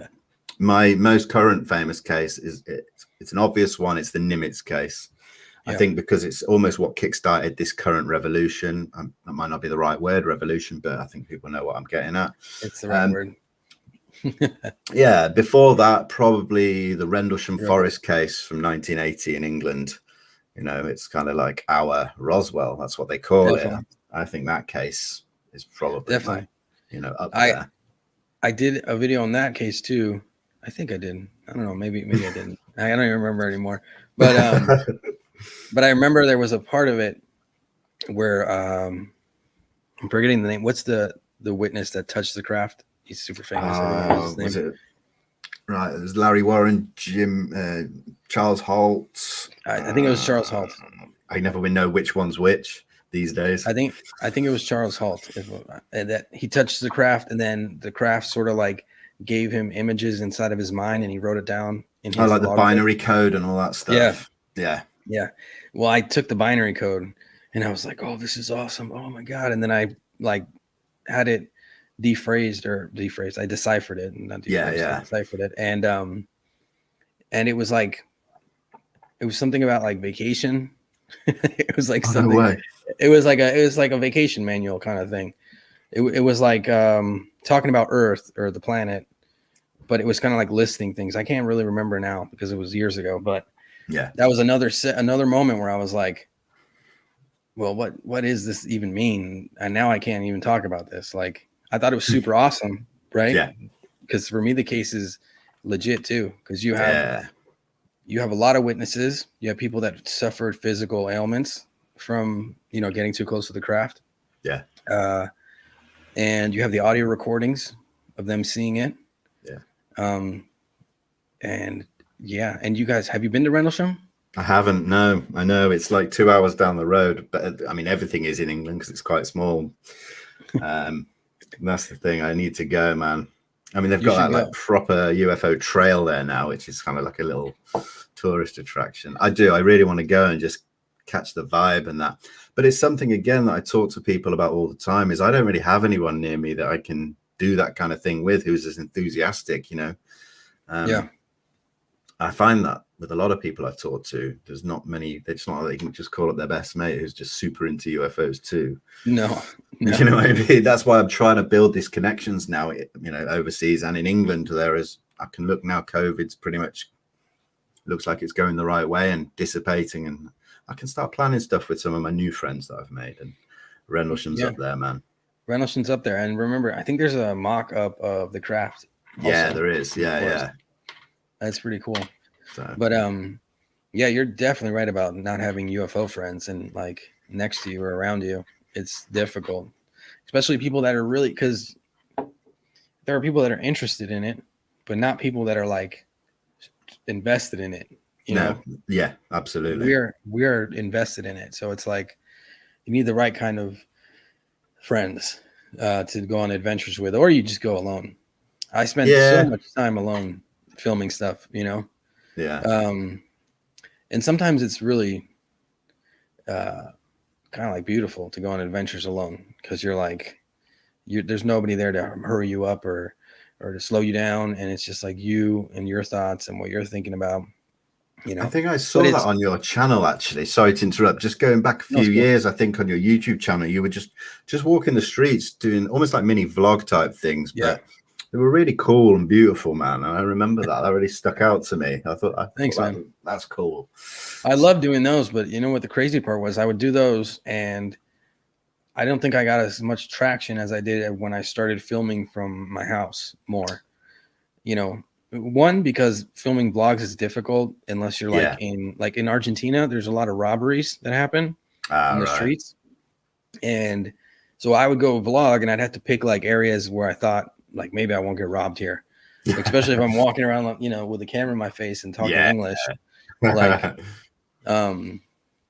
My most current famous case is it's an obvious one. It's the Nimitz case. I think because it's almost what kickstarted this current revolution. That might not be the right word, revolution, but I think people know what I'm getting at. It's the right word. Yeah, before that, probably the Rendlesham Forest case from 1980 in England. It's kind of like our Roswell. That's what they call it. I think that case is probably up there. I did a video on that case too. I think I did. I don't know. Maybe I didn't. I don't even remember anymore. But but I remember there was a part of it where I'm forgetting the name. What's the witness that touched the craft? He's super famous. Was it right? It was Larry Warren, Charles Holt. I think it was Charles Holt. I never really know which one's which these days. I think it was Charles Holt. That he touched the craft, and then the craft sort of like gave him images inside of his mind, and he wrote it down in his like the binary code and all that stuff. Yeah. Well, I took the binary code and I was like, oh, this is awesome. Oh my God. And then I like had it defrayed. I deciphered it. I deciphered it. And it was like, it was something about like vacation. It was like something, no way. It was like a vacation manual kind of thing. It was like talking about Earth or the planet, but it was kind of like listing things. I can't really remember now because it was years ago, but yeah, that was another moment where I was like, well, what does this even mean? And now I can't even talk about this. Like, I thought it was super awesome, right? Yeah. Because for me, the case is legit too, because you have a lot of witnesses. You have people that suffered physical ailments from getting too close to the craft. Yeah. And you have the audio recordings of them seeing it. Yeah. And you guys, have you been to Rendlesham? I haven't. No, I know it's like 2 hours down the road, but I mean, everything is in England because it's quite small. That's the thing. I need to go, man. I mean, they've got that like proper UFO trail there now, which is kind of like a little tourist attraction. I really want to go and just catch the vibe and that. But it's something, again, that I talk to people about all the time, is I don't really have anyone near me that I can do that kind of thing with who's as enthusiastic, I find that with a lot of people I've talked to, there's not many. It's not like they can just call up their best mate who's just super into UFOs too. No. You know what I mean? That's why I'm trying to build these connections now, overseas and in England. I can look now, COVID's pretty much looks like it's going the right way and dissipating, and I can start planning stuff with some of my new friends that I've made. And Rendlesham's up there, man. Rendlesham's up there. And remember, I think there's a mock-up of the craft also. Yeah, there is. Yeah. That's pretty cool. So. But you're definitely right about not having UFO friends and like next to you or around you. It's difficult, especially people that are really, because there are people that are interested in it, but not people that are like invested in it. You know? Yeah, absolutely. We are invested in it, so it's like you need the right kind of friends to go on adventures with, or you just go alone. I spend so much time alone filming stuff, Yeah. And sometimes it's really kind of like beautiful to go on adventures alone, because you're like, there's nobody there to hurry you up or to slow you down, and it's just like you and your thoughts and what you're thinking about. I think I saw that on your channel, actually. Sorry to interrupt. Just going back a few years, I think on your YouTube channel, you were just walking the streets doing almost like mini vlog type things, but they were really cool and beautiful, man. And I remember that really stuck out to me. I thought, thanks, man. That's cool. I love doing those, but you know what the crazy part was? I would do those, and I don't think I got as much traction as I did when I started filming from my house more. One, because filming vlogs is difficult unless you're in Argentina. There's a lot of robberies that happen in the streets, And so I would go vlog and I'd have to pick like areas where I thought like maybe I won't get robbed here, especially if I'm walking around, you know, with a camera in my face and talking English. Like,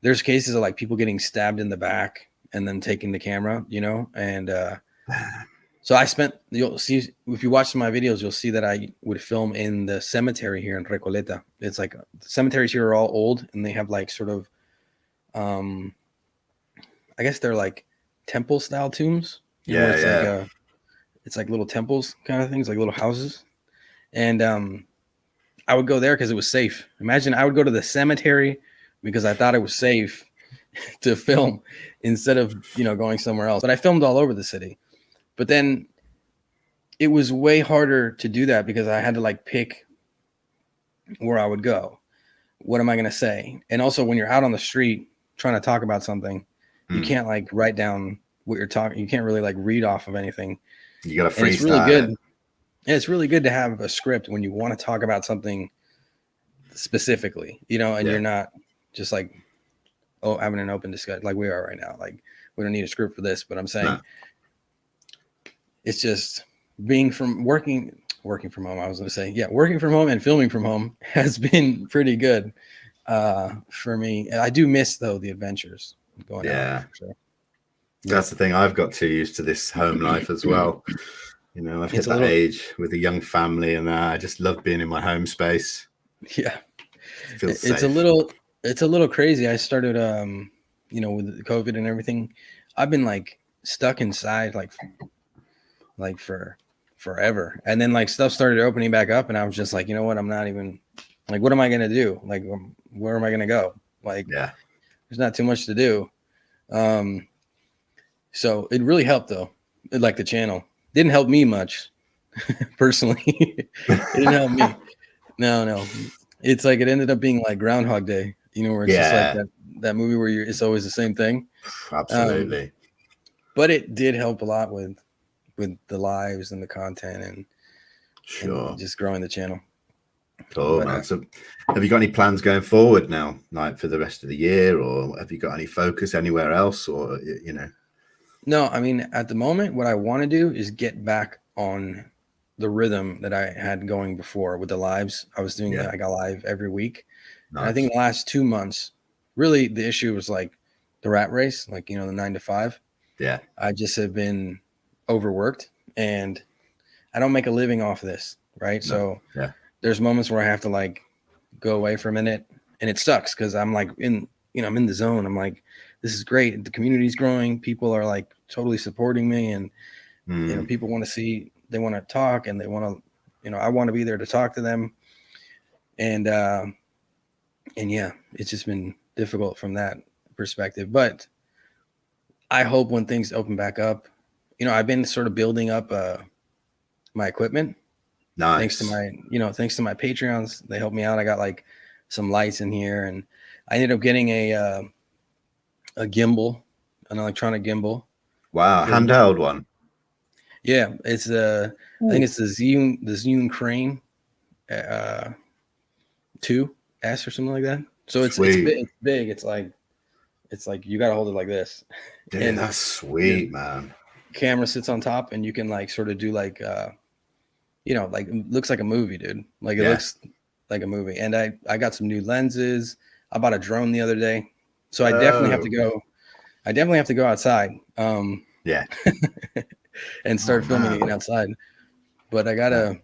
there's cases of like people getting stabbed in the back and then taking the camera, you know, and so you'll see, if you watch some of my videos, you'll see that I would film in the cemetery here in Recoleta. It's like the cemeteries here are all old and they have like sort of, I guess they're like temple style tombs. You know, it's like little temples kind of things, like little houses. And I would go there because it was safe. Imagine I would go to the cemetery because I thought it was safe to film instead of, you know, going somewhere else. But I filmed all over the city. But then it was way harder to do that because I had to like pick where I would go. What am I going to say? And also when you're out on the street trying to talk about something, you can't like write down what you're talking. You can't really like read off of anything. You got to freestyle. It's really good. Yeah, it's really good to have a script when you want to talk about something specifically, you know, and you're not just like, oh, having an open discussion like we are right now. Like we don't need a script for this, but I'm saying it's just being working from home. I was going to say, yeah, working from home and filming from home has been pretty good for me. I do miss though the adventures going out. For sure. That's the thing. I've got too used to this home life as well. You know, I've hit that age with a young family, and I just love being in my home space. Yeah, it feels safe. It's a little crazy. I started, you know, with COVID and everything. I've been like stuck inside, like for forever, and then like stuff started opening back up, and I was just like, you know what? I'm not even like, what am I gonna do? Like, where am I gonna go? Like, there's not too much to do. So it really helped though. Like the channel. Didn't help me much personally. It didn't help me. No. It's like it ended up being like Groundhog Day, you know, where it's just like that movie where it's always the same thing. Absolutely. But it did help a lot with the lives and the content and just growing the channel. Cool, man. So have you got any plans going forward now, like for the rest of the year, or have you got any focus anywhere else, or, you know? No, I mean, at the moment, what I want to do is get back on the rhythm that I had going before with the lives. I was doing I got live every week. Nice. And I think the last 2 months, really the issue was like the rat race, like, you know, the 9 to 5. Yeah. I just have been overworked and I don't make a living off of this. Right. No. So there's moments where I have to like go away for a minute and it sucks because I'm like I'm in the zone. I'm like, this is great. The community's growing. People are like totally supporting me. And, you know, people want to see, they want to talk and they want to, you know, I want to be there to talk to them. And yeah, it's just been difficult from that perspective, but I hope when things open back up, you know, I've been sort of building up my equipment. Nice. Thanks to my Patreons. They helped me out. I got like some lights in here and I ended up getting a gimbal, an electronic gimbal. Wow, handheld one. Yeah, it's I think it's the Zhiyun Crane 2S or something like that. So it's big. It's like you gotta hold it like this. Dude, and that's sweet, man. Camera sits on top, and you can like sort of do like like it looks like a movie, dude. Like it looks like a movie. And I got some new lenses. I bought a drone the other day. So I definitely have to go. I definitely have to go outside. And start filming again outside. But I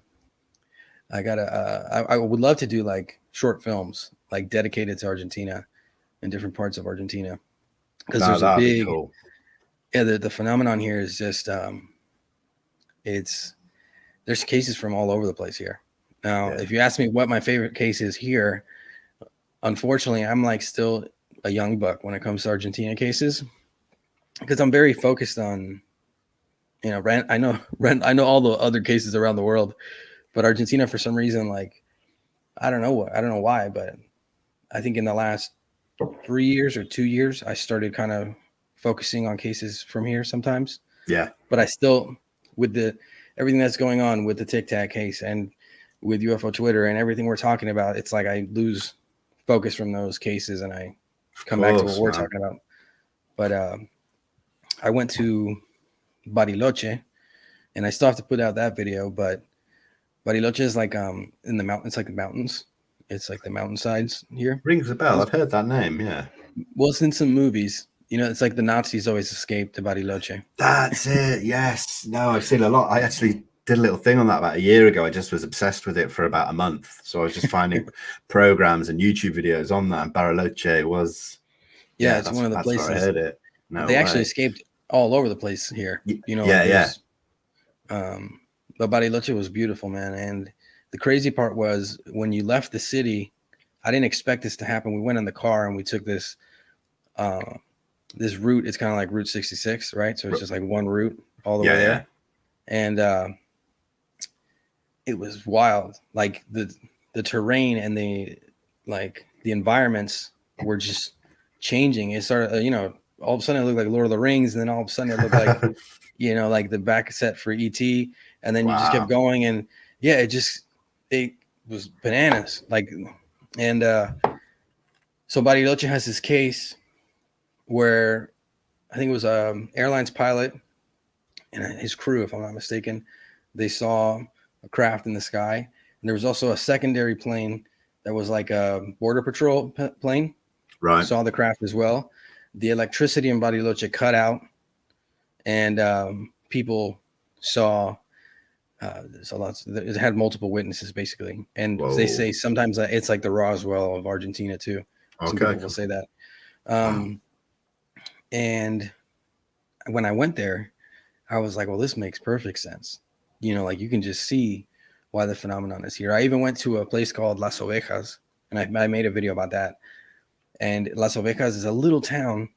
would love to do like short films, like dedicated to Argentina and different parts of Argentina. Because there's a big, cool. The phenomenon here is just, there's cases from all over the place here. Now, if you ask me what my favorite case is here, unfortunately, I'm like still a young buck when it comes to Argentina cases, because I'm very focused on, you know, I know all the other cases around the world, but Argentina, for some reason, like, I don't know why, but I think in the last 3 years or 2 years, I started kind of focusing on cases from here sometimes. Yeah. But I still, with everything that's going on with the Tic Tac case and with UFO Twitter and everything we're talking about, it's like I lose focus from those cases and I come back to what we're talking about. But I went to Bariloche, and I still have to put out that video, but Bariloche is like in the mountain. It's like the mountains. It's like the mountainsides here. Rings a bell. I've heard that name. Yeah. Well, it's in some movies. You know, it's like the Nazis always escaped to Bariloche. That's it. Yes. No, I've seen a lot. I actually did a little thing on that about a year ago. I just was obsessed with it for about a month. So I was just finding programs and YouTube videos on that. And Bariloche was, Yeah, it's one of the that's places. where I heard it. No they way. actually escaped all over the place here. You know, yeah. But Bariloche was beautiful, man. And the crazy part was when you left the city, I didn't expect this to happen. We went in the car and we took this this route. It's kind of like Route 66, right? So it's just like one route all the way there. And it was wild. Like the terrain and the environments were just changing. It started, you know, all of a sudden it looked like Lord of the Rings, and then all of a sudden it looked like, you know, like the back set for ET, and then you just kept going, and yeah, it was bananas. Like, and so Bariloche has this case where I think it was airlines pilot and his crew, if I'm not mistaken, they saw a craft in the sky, and there was also a secondary plane that was like a border patrol plane. Right. Saw the craft as well. The electricity in Bariloche cut out, and people saw. It had multiple witnesses basically, and they say sometimes it's like the Roswell of Argentina too. Some people will say that. And when I went there, I was like, well, this makes perfect sense. You know, like you can just see why the phenomenon is here. I even went to a place called Las Ovejas, and I made a video about that. And Las Ovejas is a little town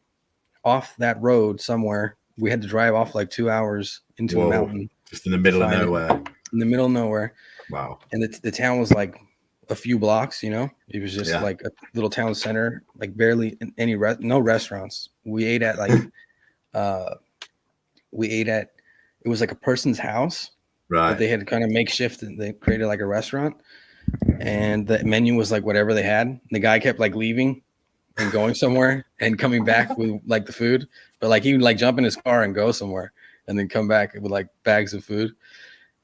off that road somewhere. We had to drive off like 2 hours into a mountain. Just in the middle of nowhere. In the middle of nowhere. Wow. And the town was like a few blocks, you know? It was just like a little town center, like barely any, no restaurants. We ate at like, it was like a person's house. Right. But they had kind of makeshift, and they created like a restaurant. And the menu was like whatever they had. The guy kept like leaving and going somewhere and coming back with like the food, but like he would like jump in his car and go somewhere and then come back with like bags of food.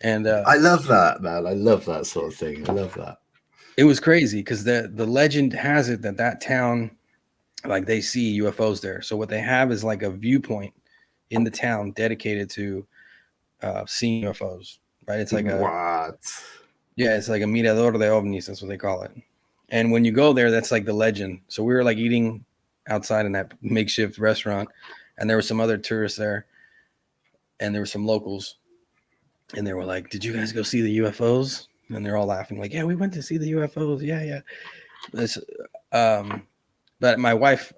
And I love that, man. I love that sort of thing. I love that. It was crazy because the legend has it that town, like they see UFOs there. So what they have is like a viewpoint in the town dedicated to seeing UFOs, right? It's like it's like a mirador de ovnis. That's what they call it. And when you go there, that's like the legend. So we were like eating outside in that makeshift restaurant, and there were some other tourists there, and there were some locals, and they were like, "Did you guys go see the UFOs?" And they're all laughing, like, "Yeah, we went to see the UFOs. Yeah." This, but my wife,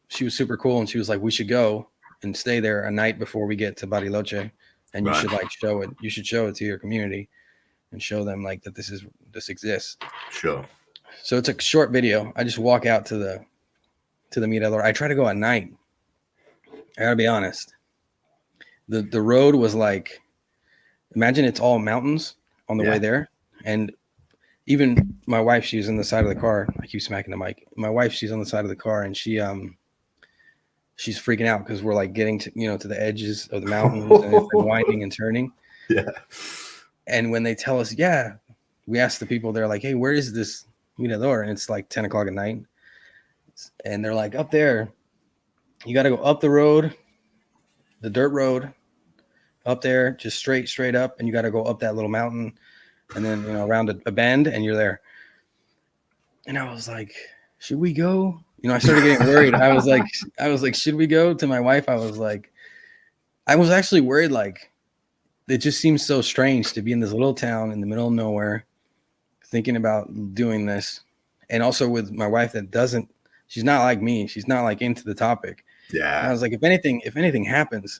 she was super cool, and she was like, "We should go and stay there a night before we get to Bariloche, and you should like show it. You should show it to your community, and show them like that this exists." Sure. So it's a short video. I just walk out to the mirador. I try to go at night. I gotta be honest. The road was like, imagine it's all mountains on the way there. And even my wife, she was on the side of the car. I keep smacking the mic. My wife, she's on the side of the car, and she's freaking out because we're like getting to, you know, to the edges of the mountains and it's winding and turning. Yeah. And when they tell us, we ask the people, they're like, "Hey, where is this mirador?" And it's like 10 o'clock at night. And they're like, "Up there, you got to go up the road, the dirt road, up there, just straight up. And you got to go up that little mountain, and then, you know, around a bend, and you're there." And I was like, "Should we go?" You know, I started getting worried. I was like, "Should we go?" To my wife, I was actually worried. Like, it just seems so strange to be in this little town in the middle of nowhere, thinking about doing this. And also with my wife she's not like me. She's not like into the topic. Yeah. And I was like, if anything happens,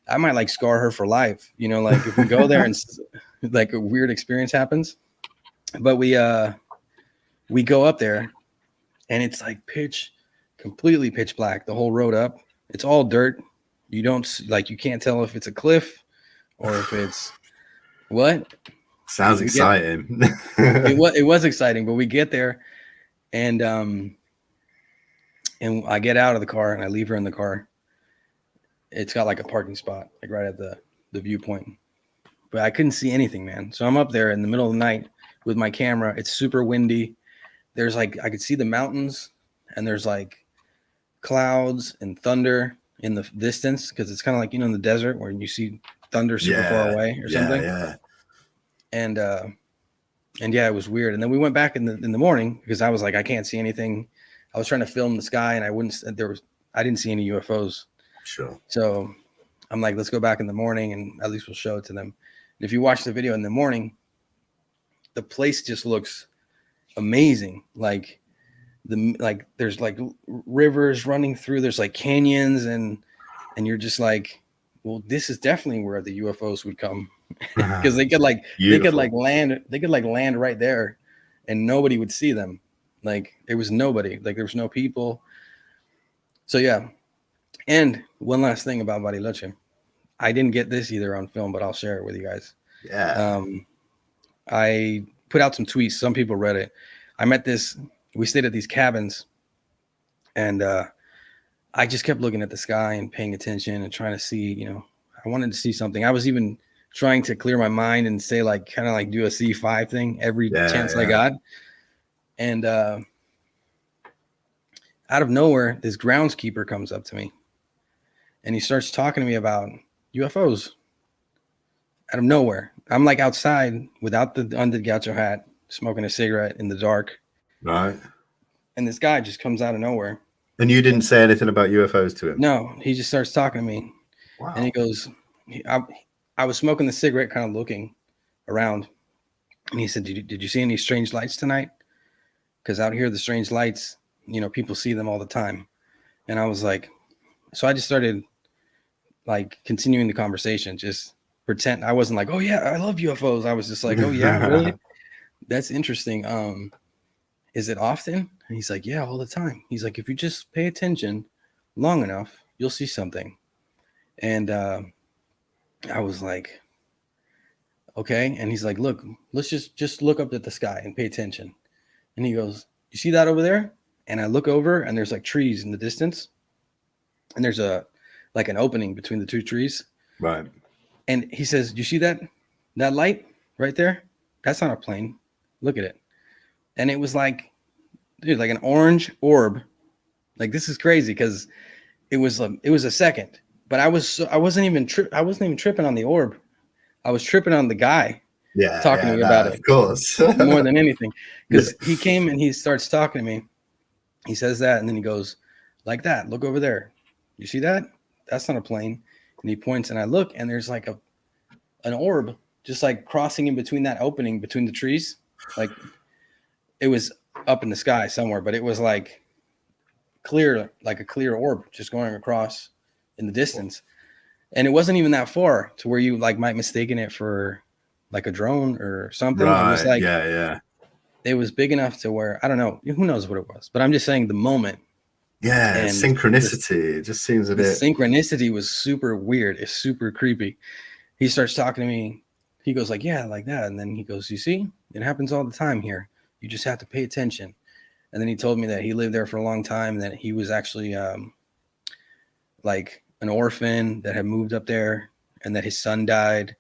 I might like scar her for life. You know, like if we go there and like a weird experience happens. But we go up there, and it's like completely pitch black, the whole road up. It's all dirt. You can't tell if it's a cliff or if it's what. Sounds exciting. It was exciting, but we get there, and I get out of the car and I leave her in the car, It's got like a parking spot, like right at the viewpoint. But I couldn't see anything, man. So I'm up there in the middle of the night with my camera. It's super windy. There's like, I could see the mountains, and there's like clouds and thunder in the distance, because it's kind of like, in the desert where you see thunder super far away or something. Yeah. And yeah, it was weird. And then we went back in the morning, because I was like, I can't see anything. I was trying to film the sky, and I didn't see any UFOs. Sure. So I'm like, let's go back in the morning, and at least we'll show it to them. And if you watch the video in the morning, the place just looks amazing. Like there's like rivers running through, there's like canyons, and you're just like, well, this is definitely where the UFOs would come, because they could land right there, and nobody would see them. Like there was nobody, like there was no people. So yeah. And one last thing about Bariloche, I didn't get this either on film, but I'll share it with you guys. Yeah. I put out some tweets. Some people read it. We stayed at these cabins, and I just kept looking at the sky and paying attention and trying to see, I wanted to see something. I was even trying to clear my mind and say, like, kind of like do a C5 thing every chance I got. And out of nowhere, this groundskeeper comes up to me, and he starts talking to me about UFOs. Out of nowhere. I'm like outside without the Undead Gaucho hat, smoking a cigarette in the dark. Right. And this guy just comes out of nowhere. And you didn't say anything about UFOs to him? No, he just starts talking to me. Wow. And he goes, I was smoking the cigarette, kind of looking around. And he said, did you see any strange lights tonight? Because out here, the strange lights, people see them all the time. And I was like, so I just started like continuing the conversation, just pretend. I wasn't like, oh yeah, I love UFOs. I was just like, oh yeah, really? That's interesting. Is it often? And he's like, yeah, all the time. He's like, if you just pay attention long enough, you'll see something. And I was like, okay. And he's like, look, let's just look up at the sky and pay attention. And he goes, you see that over there? And I look over, and there's like trees in the distance, and there's like an opening between the two trees. Right. And he says, you see that light right there? That's not a plane. Look at it. And it was like, dude, like an orange orb. Like, this is crazy, because it was a second, but I wasn't even tripping on the orb. I was tripping on the guy talking to me about it. Of course. More than anything. Because he came and he starts talking to me. He says that, and then he goes, like that. Look over there. You see that? That's not a plane. And he points, and I look, and there's like an orb just like crossing in between that opening between the trees. Like, it was up in the sky somewhere, but it was like clear, like a clear orb just going across in the distance. And it wasn't even that far to where you like might mistaken it for like a drone or something. Right. It was like, yeah. It was big enough to where, I don't know, who knows what it was, but I'm just saying the moment. Yeah, and synchronicity. It just seems a bit. Synchronicity was super weird. It's super creepy. He starts talking to me. He goes like, yeah, like that. And then he goes, you see, it happens all the time here. You just have to pay attention. And then he told me that he lived there for a long time, and that he was actually like an orphan that had moved up there, and that his son died.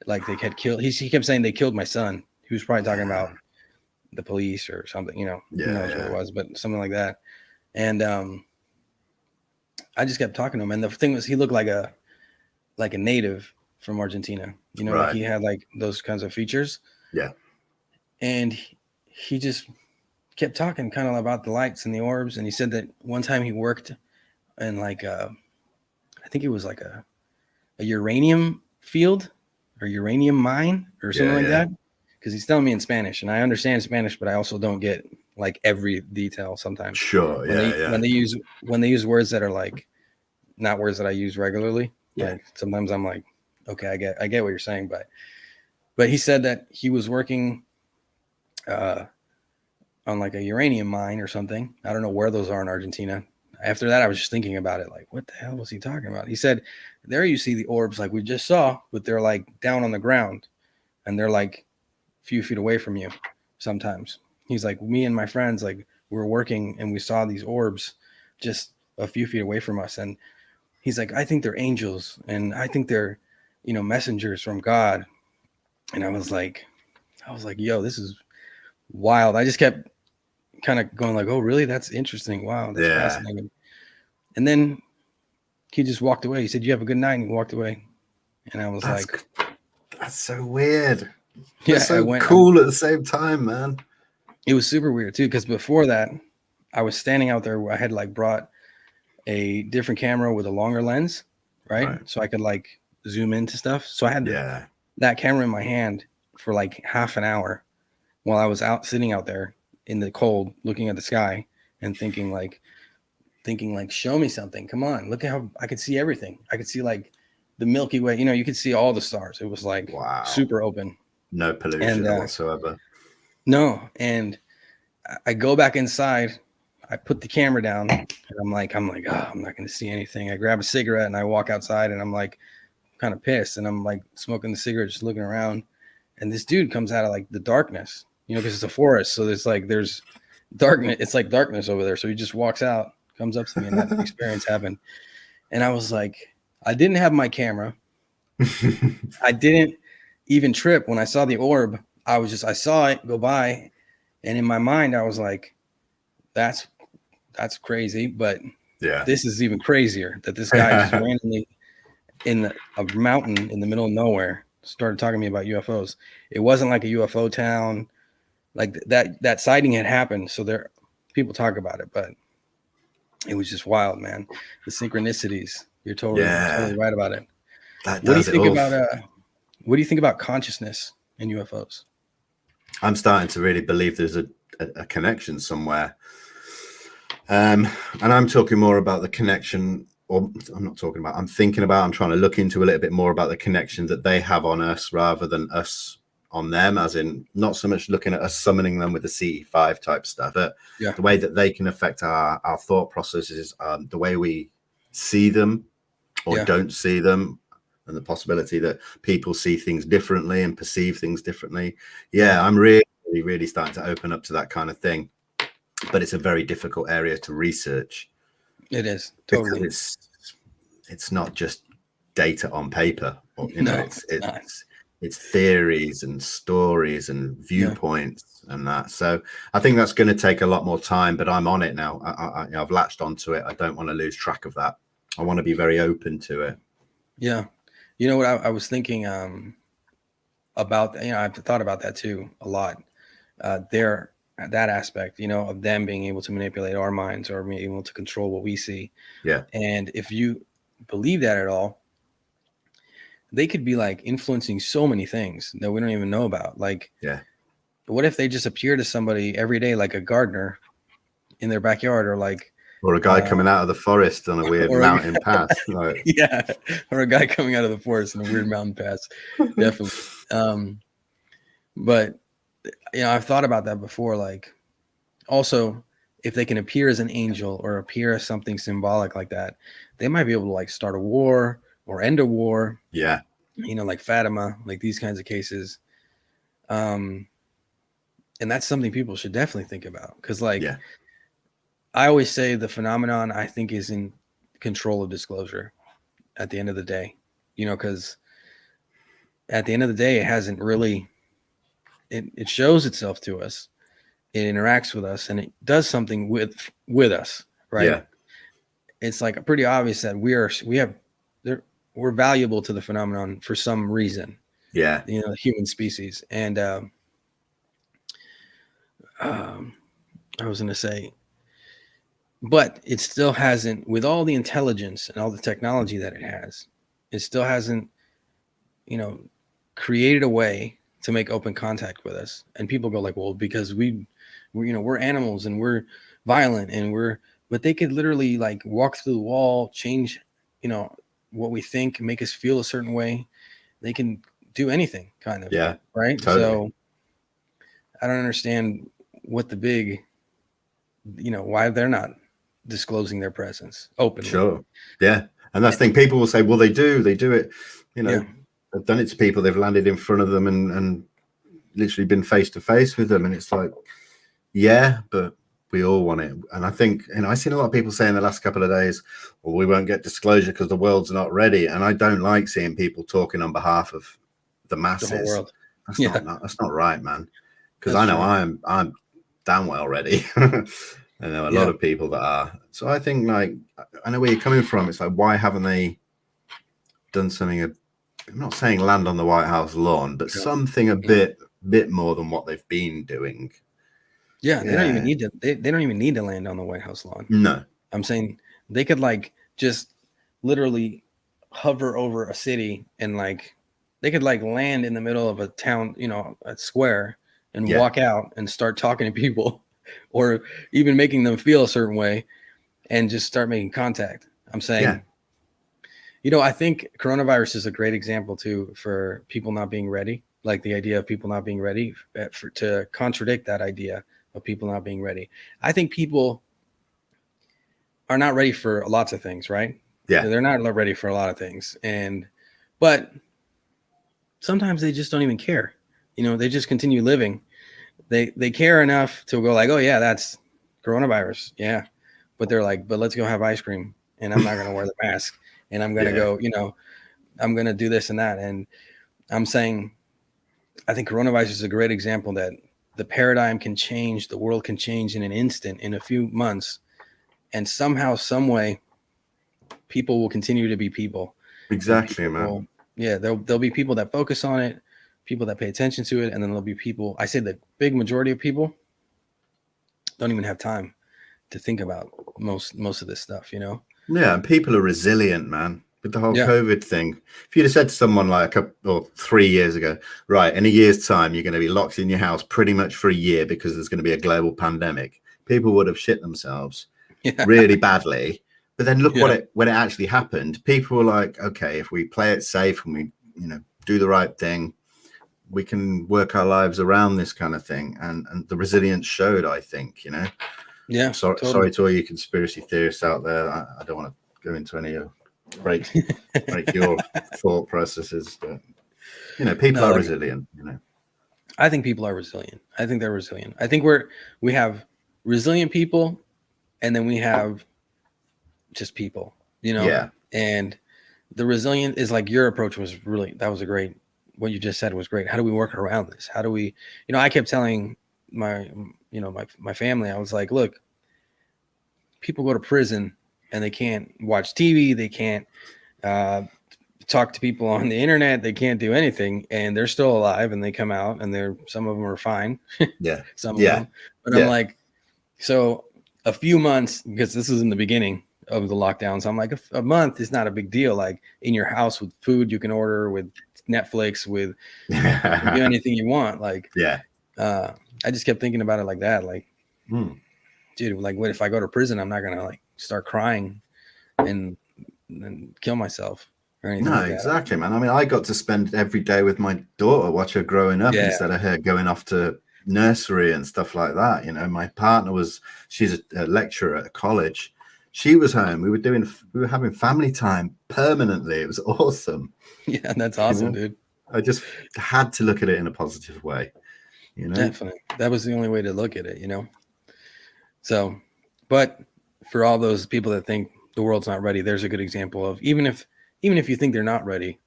Like they had killed. He kept saying they killed my son. He was probably talking about the police or something, who knows what it was, but something like that. And I just kept talking to him, and the thing was, he looked like a native from Argentina, Right. Like he had like those kinds of features. Yeah. And he just kept talking kind of about the lights and the orbs. And he said that one time he worked in like I think it was like a uranium field or uranium mine or something like that. Because he's telling me in Spanish, and I understand Spanish, but I also don't get like every detail sometimes. Sure. When they use words that are like not words that I use regularly. Yeah. Like sometimes I'm like, okay, I get what you're saying, but he said that he was working on like a uranium mine or something. I don't know where those are in Argentina. After that, I was just thinking about it, like, what the hell was he talking about? He said, there you see the orbs like we just saw, but they're like down on the ground, and they're like a few feet away from you sometimes. He's like, me and my friends, like, we were working and we saw these orbs just a few feet away from us. And he's like, I think they're angels, and I think they're, messengers from God. And I was like, yo, this is wild. I just kept kind of going like, oh, really? That's interesting. Wow, that's fascinating. And then he just walked away. He said, you have a good night, and he walked away. And I was that's so weird. Yeah, so cool at the same time, man. It was super weird too, because before that, I was standing out there where I had like brought a different camera with a longer lens, right? So I could like zoom into stuff. So I had that camera in my hand for like half an hour while I was sitting out there in the cold, looking at the sky and thinking like, show me something. Come on, look at how I could see everything. I could see like the Milky Way. You could see all the stars. It was like super open. No pollution whatsoever. No. And I go back inside. I put the camera down, and I'm like, oh, I'm not going to see anything. I grab a cigarette and I walk outside, and I'm like, kind of pissed, and I'm like smoking the cigarette, just looking around. And this dude comes out of like the darkness, because it's a forest. So there's darkness. It's like darkness over there. So he just walks out, comes up to me, and that experience happened. And I was like, I didn't have my camera. I didn't even trip when I saw the orb. I saw it go by. And in my mind, I was like, that's crazy. But this is even crazier, that this guy just randomly in a mountain in the middle of nowhere started talking to me about UFOs. It wasn't like a UFO town. Like that sighting had happened. So people talk about it, but it was just wild, man. The synchronicities. You're totally right about it. What do you think about consciousness in UFOs? I'm starting to really believe there's a connection somewhere. And I'm talking more about the connection, or I'm trying to look into a little bit more about the connection that they have on us rather than us on them, as in not so much looking at us summoning them with the CE5 type stuff, but the way that they can affect our thought processes, the way we see them or don't see them, and the possibility that people see things differently and perceive things differently. I'm really, really starting to open up to that kind of thing. But it's a very difficult area to research. It is, totally. Because it's not just data on paper. Or, it's theories and stories and viewpoints and that. So I think that's going to take a lot more time, but I'm on it now. I've latched onto it. I don't want to lose track of that. I want to be very open to it. Yeah. You know what I was thinking about, I've thought about that too a lot. That aspect, of them being able to manipulate our minds or being able to control what we see. Yeah. And if you believe that at all, they could be like influencing so many things that we don't even know about. Like, what if they just appear to somebody every day, like a gardener in their backyard, or a guy coming out of the forest on a weird mountain path. Like. Or a guy coming out of the forest in a weird mountain path. Definitely. But I've thought about that before. Like, also, if they can appear as an angel or appear as something symbolic like that, they might be able to like start a war or end a war. Yeah. Like Fatima, like these kinds of cases. And that's something people should definitely think about. Because I always say the phenomenon, I think, is in control of disclosure at the end of the day, because at the end of the day, it hasn't really, it shows itself to us. It interacts with us and it does something with us, right? Yeah. It's like pretty obvious that we're valuable to the phenomenon for some reason. Yeah. The human species. And I was going to say, but it still hasn't, with all the intelligence and all the technology that it has, it still hasn't, created a way to make open contact with us. And people go like, well, because we're animals and we're violent but they could literally like walk through the wall, change, what we think, make us feel a certain way. They can do anything kind of. Yeah. Right. Totally. So I don't understand what the big, why they're not disclosing their presence openly. Sure. Yeah. And that's the thing. People will say, well, they do it. They've done it to people. They've landed in front of them and literally been face to face with them. And it's like, yeah, but We all want it. And I think, I've seen a lot of people saying the last couple of days, well, we won't get disclosure because the world's not ready. And I don't like seeing people talking on behalf of the masses. The whole world. That's not right, man. Because That's I know true. I'm damn well ready. I know a lot of people that are. So I think, like, I know where you're coming from. It's like, why haven't they done something? I'm not saying land on the White House lawn, but something a bit more than what they've been doing. Yeah, they don't even need to. They don't even need to land on the White House lawn. No, I'm saying they could like just literally hover over a city and like they could like land in the middle of a town, you know, a square, and walk out and start talking to people, or even making them feel a certain way, and just start making contact. I'm saying, you know, I think coronavirus is a great example too for people not being ready. Like the idea of people not being ready to contradict that idea of people not being ready. I think people are not ready for lots of things, right? Yeah. They're not ready for a lot of things. But sometimes they just don't even care. You know, they just continue living. They care enough to go like, oh yeah, that's coronavirus. Yeah. But they're like, but let's go have ice cream, and I'm not going to wear the mask, and I'm going to go, you know, I'm going to do this and that. And I'm saying, I think coronavirus is a great example that the paradigm can change. The world can change in an instant, in a few months. And somehow, some way, people will continue to be people. Exactly, man. Yeah, there'll be people that focus on it, people that pay attention to it, and then there'll be people. I say the big majority of people don't even have time to think about most of this stuff, you know? Yeah, and people are resilient, man. With the whole COVID thing, if you'd have said to someone like 3 years ago, right, in a year's time, you're going to be locked in your house pretty much for a year because there's going to be a global pandemic, people would have shit themselves really badly. But then look when it actually happened, people were like, okay, if we play it safe and we, you know, do the right thing, we can work our lives around this kind of thing. And the resilience showed, I think, you know. Yeah. Sorry to all you conspiracy theorists out there. I don't want to go into any break your thought processes, but you know, people are resilient, you know. I think people are resilient. I think they're resilient. I think we have resilient people, and then we have just people, you know. Yeah. And the resilient is like your approach was really, that was a great, what you just said was great. How do we work around this? How do we, you know, I kept telling my family, I was like, look, people go to prison and they can't watch TV, they can't talk to people on the internet, they can't do anything, and they're still alive, and they come out and some of them are fine. Some of them. But I'm like, so a few months, because this is in the beginning of the lockdown, so I'm like, a month is not a big deal. Like in your house with food you can order, with Netflix, with you can do anything you want. Like, I just kept thinking about it like that. Like, dude, like, what if I go to prison? I'm not gonna like start crying and kill myself or anything. No, like exactly, man. I mean, I got to spend every day with my daughter, watch her growing up instead of her going off to nursery and stuff like that. You know, my partner she's a lecturer at a college. She was home. We were having family time permanently. It was awesome. Yeah, that's awesome, dude. I just had to look at it in a positive way. You know, definitely. That was the only way to look at it, you know. So, but for all those people that think the world's not ready, there's a good example of even if you think they're not ready,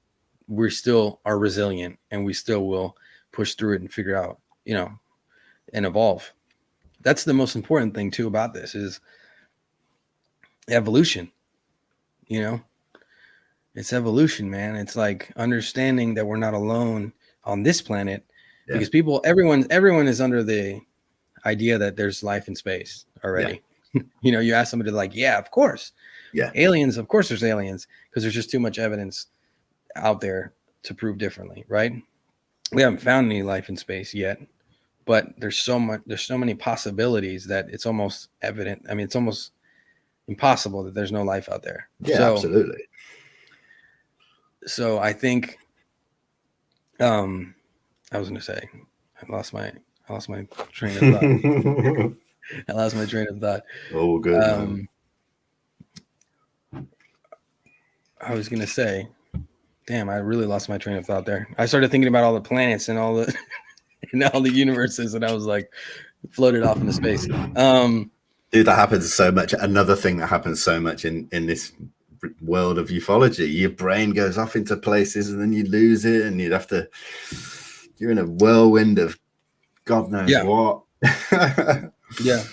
we still are resilient and we still will push through it and figure out, you know, and evolve. That's the most important thing too about this is evolution. You know, it's evolution, man. It's like understanding that we're not alone on this planet because everyone is under the idea that there's life in space already. You know, you ask somebody like, yeah, of course. Yeah. Aliens, of course there's aliens, because there's just too much evidence out there to prove differently, right? We haven't found any life in space yet, but there's so many possibilities that it's almost evident. I mean, it's almost impossible that there's no life out there. Yeah, absolutely. So I think I was going to say I lost my train of thought. I lost my train of thought. Oh, good. I was going to say, damn, I really lost my train of thought there. I started thinking about all the planets and all the and all the universes, and I was like, floated off into space. Dude, that happens so much. Another thing that happens so much in this world of ufology, your brain goes off into places and then you lose it, and you're in a whirlwind of God knows what. Yeah.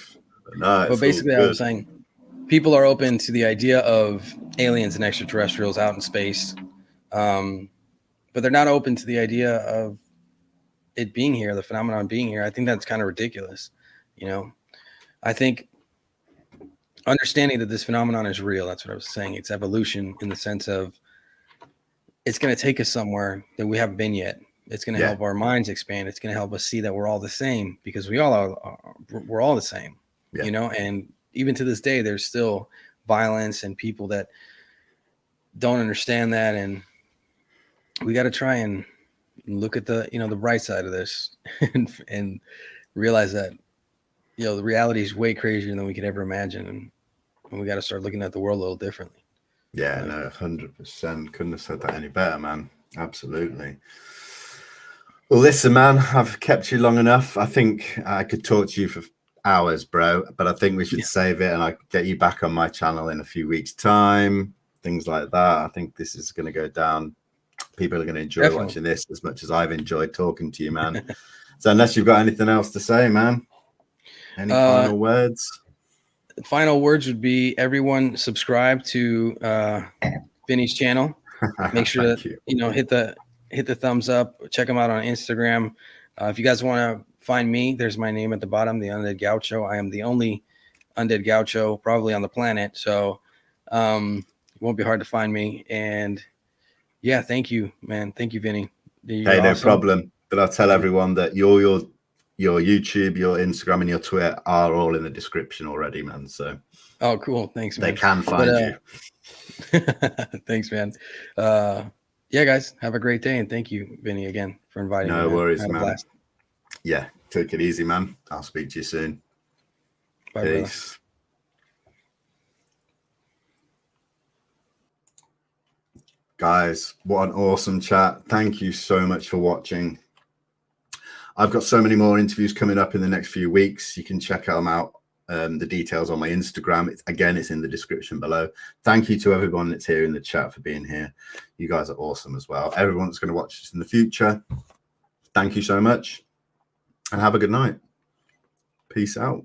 No, But basically, I was saying people are open to the idea of aliens and extraterrestrials out in space, but they're not open to the idea of it being here, the phenomenon being here. I think that's kind of ridiculous. I think understanding that this phenomenon is real, that's what I was saying. It's evolution in the sense of it's going to take us somewhere that we haven't been yet. It's going to help our minds expand. It's going to help us see that we're all the same, because we're all the same, and even to this day, there's still violence and people that don't understand that. And we got to try and look at the bright side of this and realize that, the reality is way crazier than we could ever imagine. And we got to start looking at the world a little differently. Yeah, no, 100%. Couldn't have said that any better, man. Absolutely. Well, listen, man, I've kept you long enough. I think I could talk to you for hours, bro, but I think we should save it, and I could get you back on my channel in a few weeks' time, things like that. I think this is going to go down. People are going to enjoy watching this as much as I've enjoyed talking to you, man. So unless you've got anything else to say, man, any final words? Final words would be everyone subscribe to Vinnie's channel. Make sure to hit the thumbs up. Check him out on Instagram. If you guys want to find me, there's my name at the bottom, the Undead Gaucho. I am the only Undead Gaucho probably on the planet, so it won't be hard to find me. And yeah, thank you, man. Thank you, Vinnie. Hey, no problem. But I'll tell everyone that your YouTube, your Instagram, and your Twitter are all in the description already, man. So cool. Thanks, man. They can find you. Thanks, man. Yeah, guys, have a great day, and thank you, Vinnie, again for inviting me. No worries, man. Yeah, take it easy, man. I'll speak to you soon. Bye, peace. Guys, what an awesome chat. Thank you so much for watching. I've got so many more interviews coming up in the next few weeks. You can check them out. The details on my Instagram. It's in the description below. Thank you to everyone that's here in the chat for being here. You guys are awesome as well. Everyone that's going to watch this in the future, thank you so much, and have a good night. Peace out.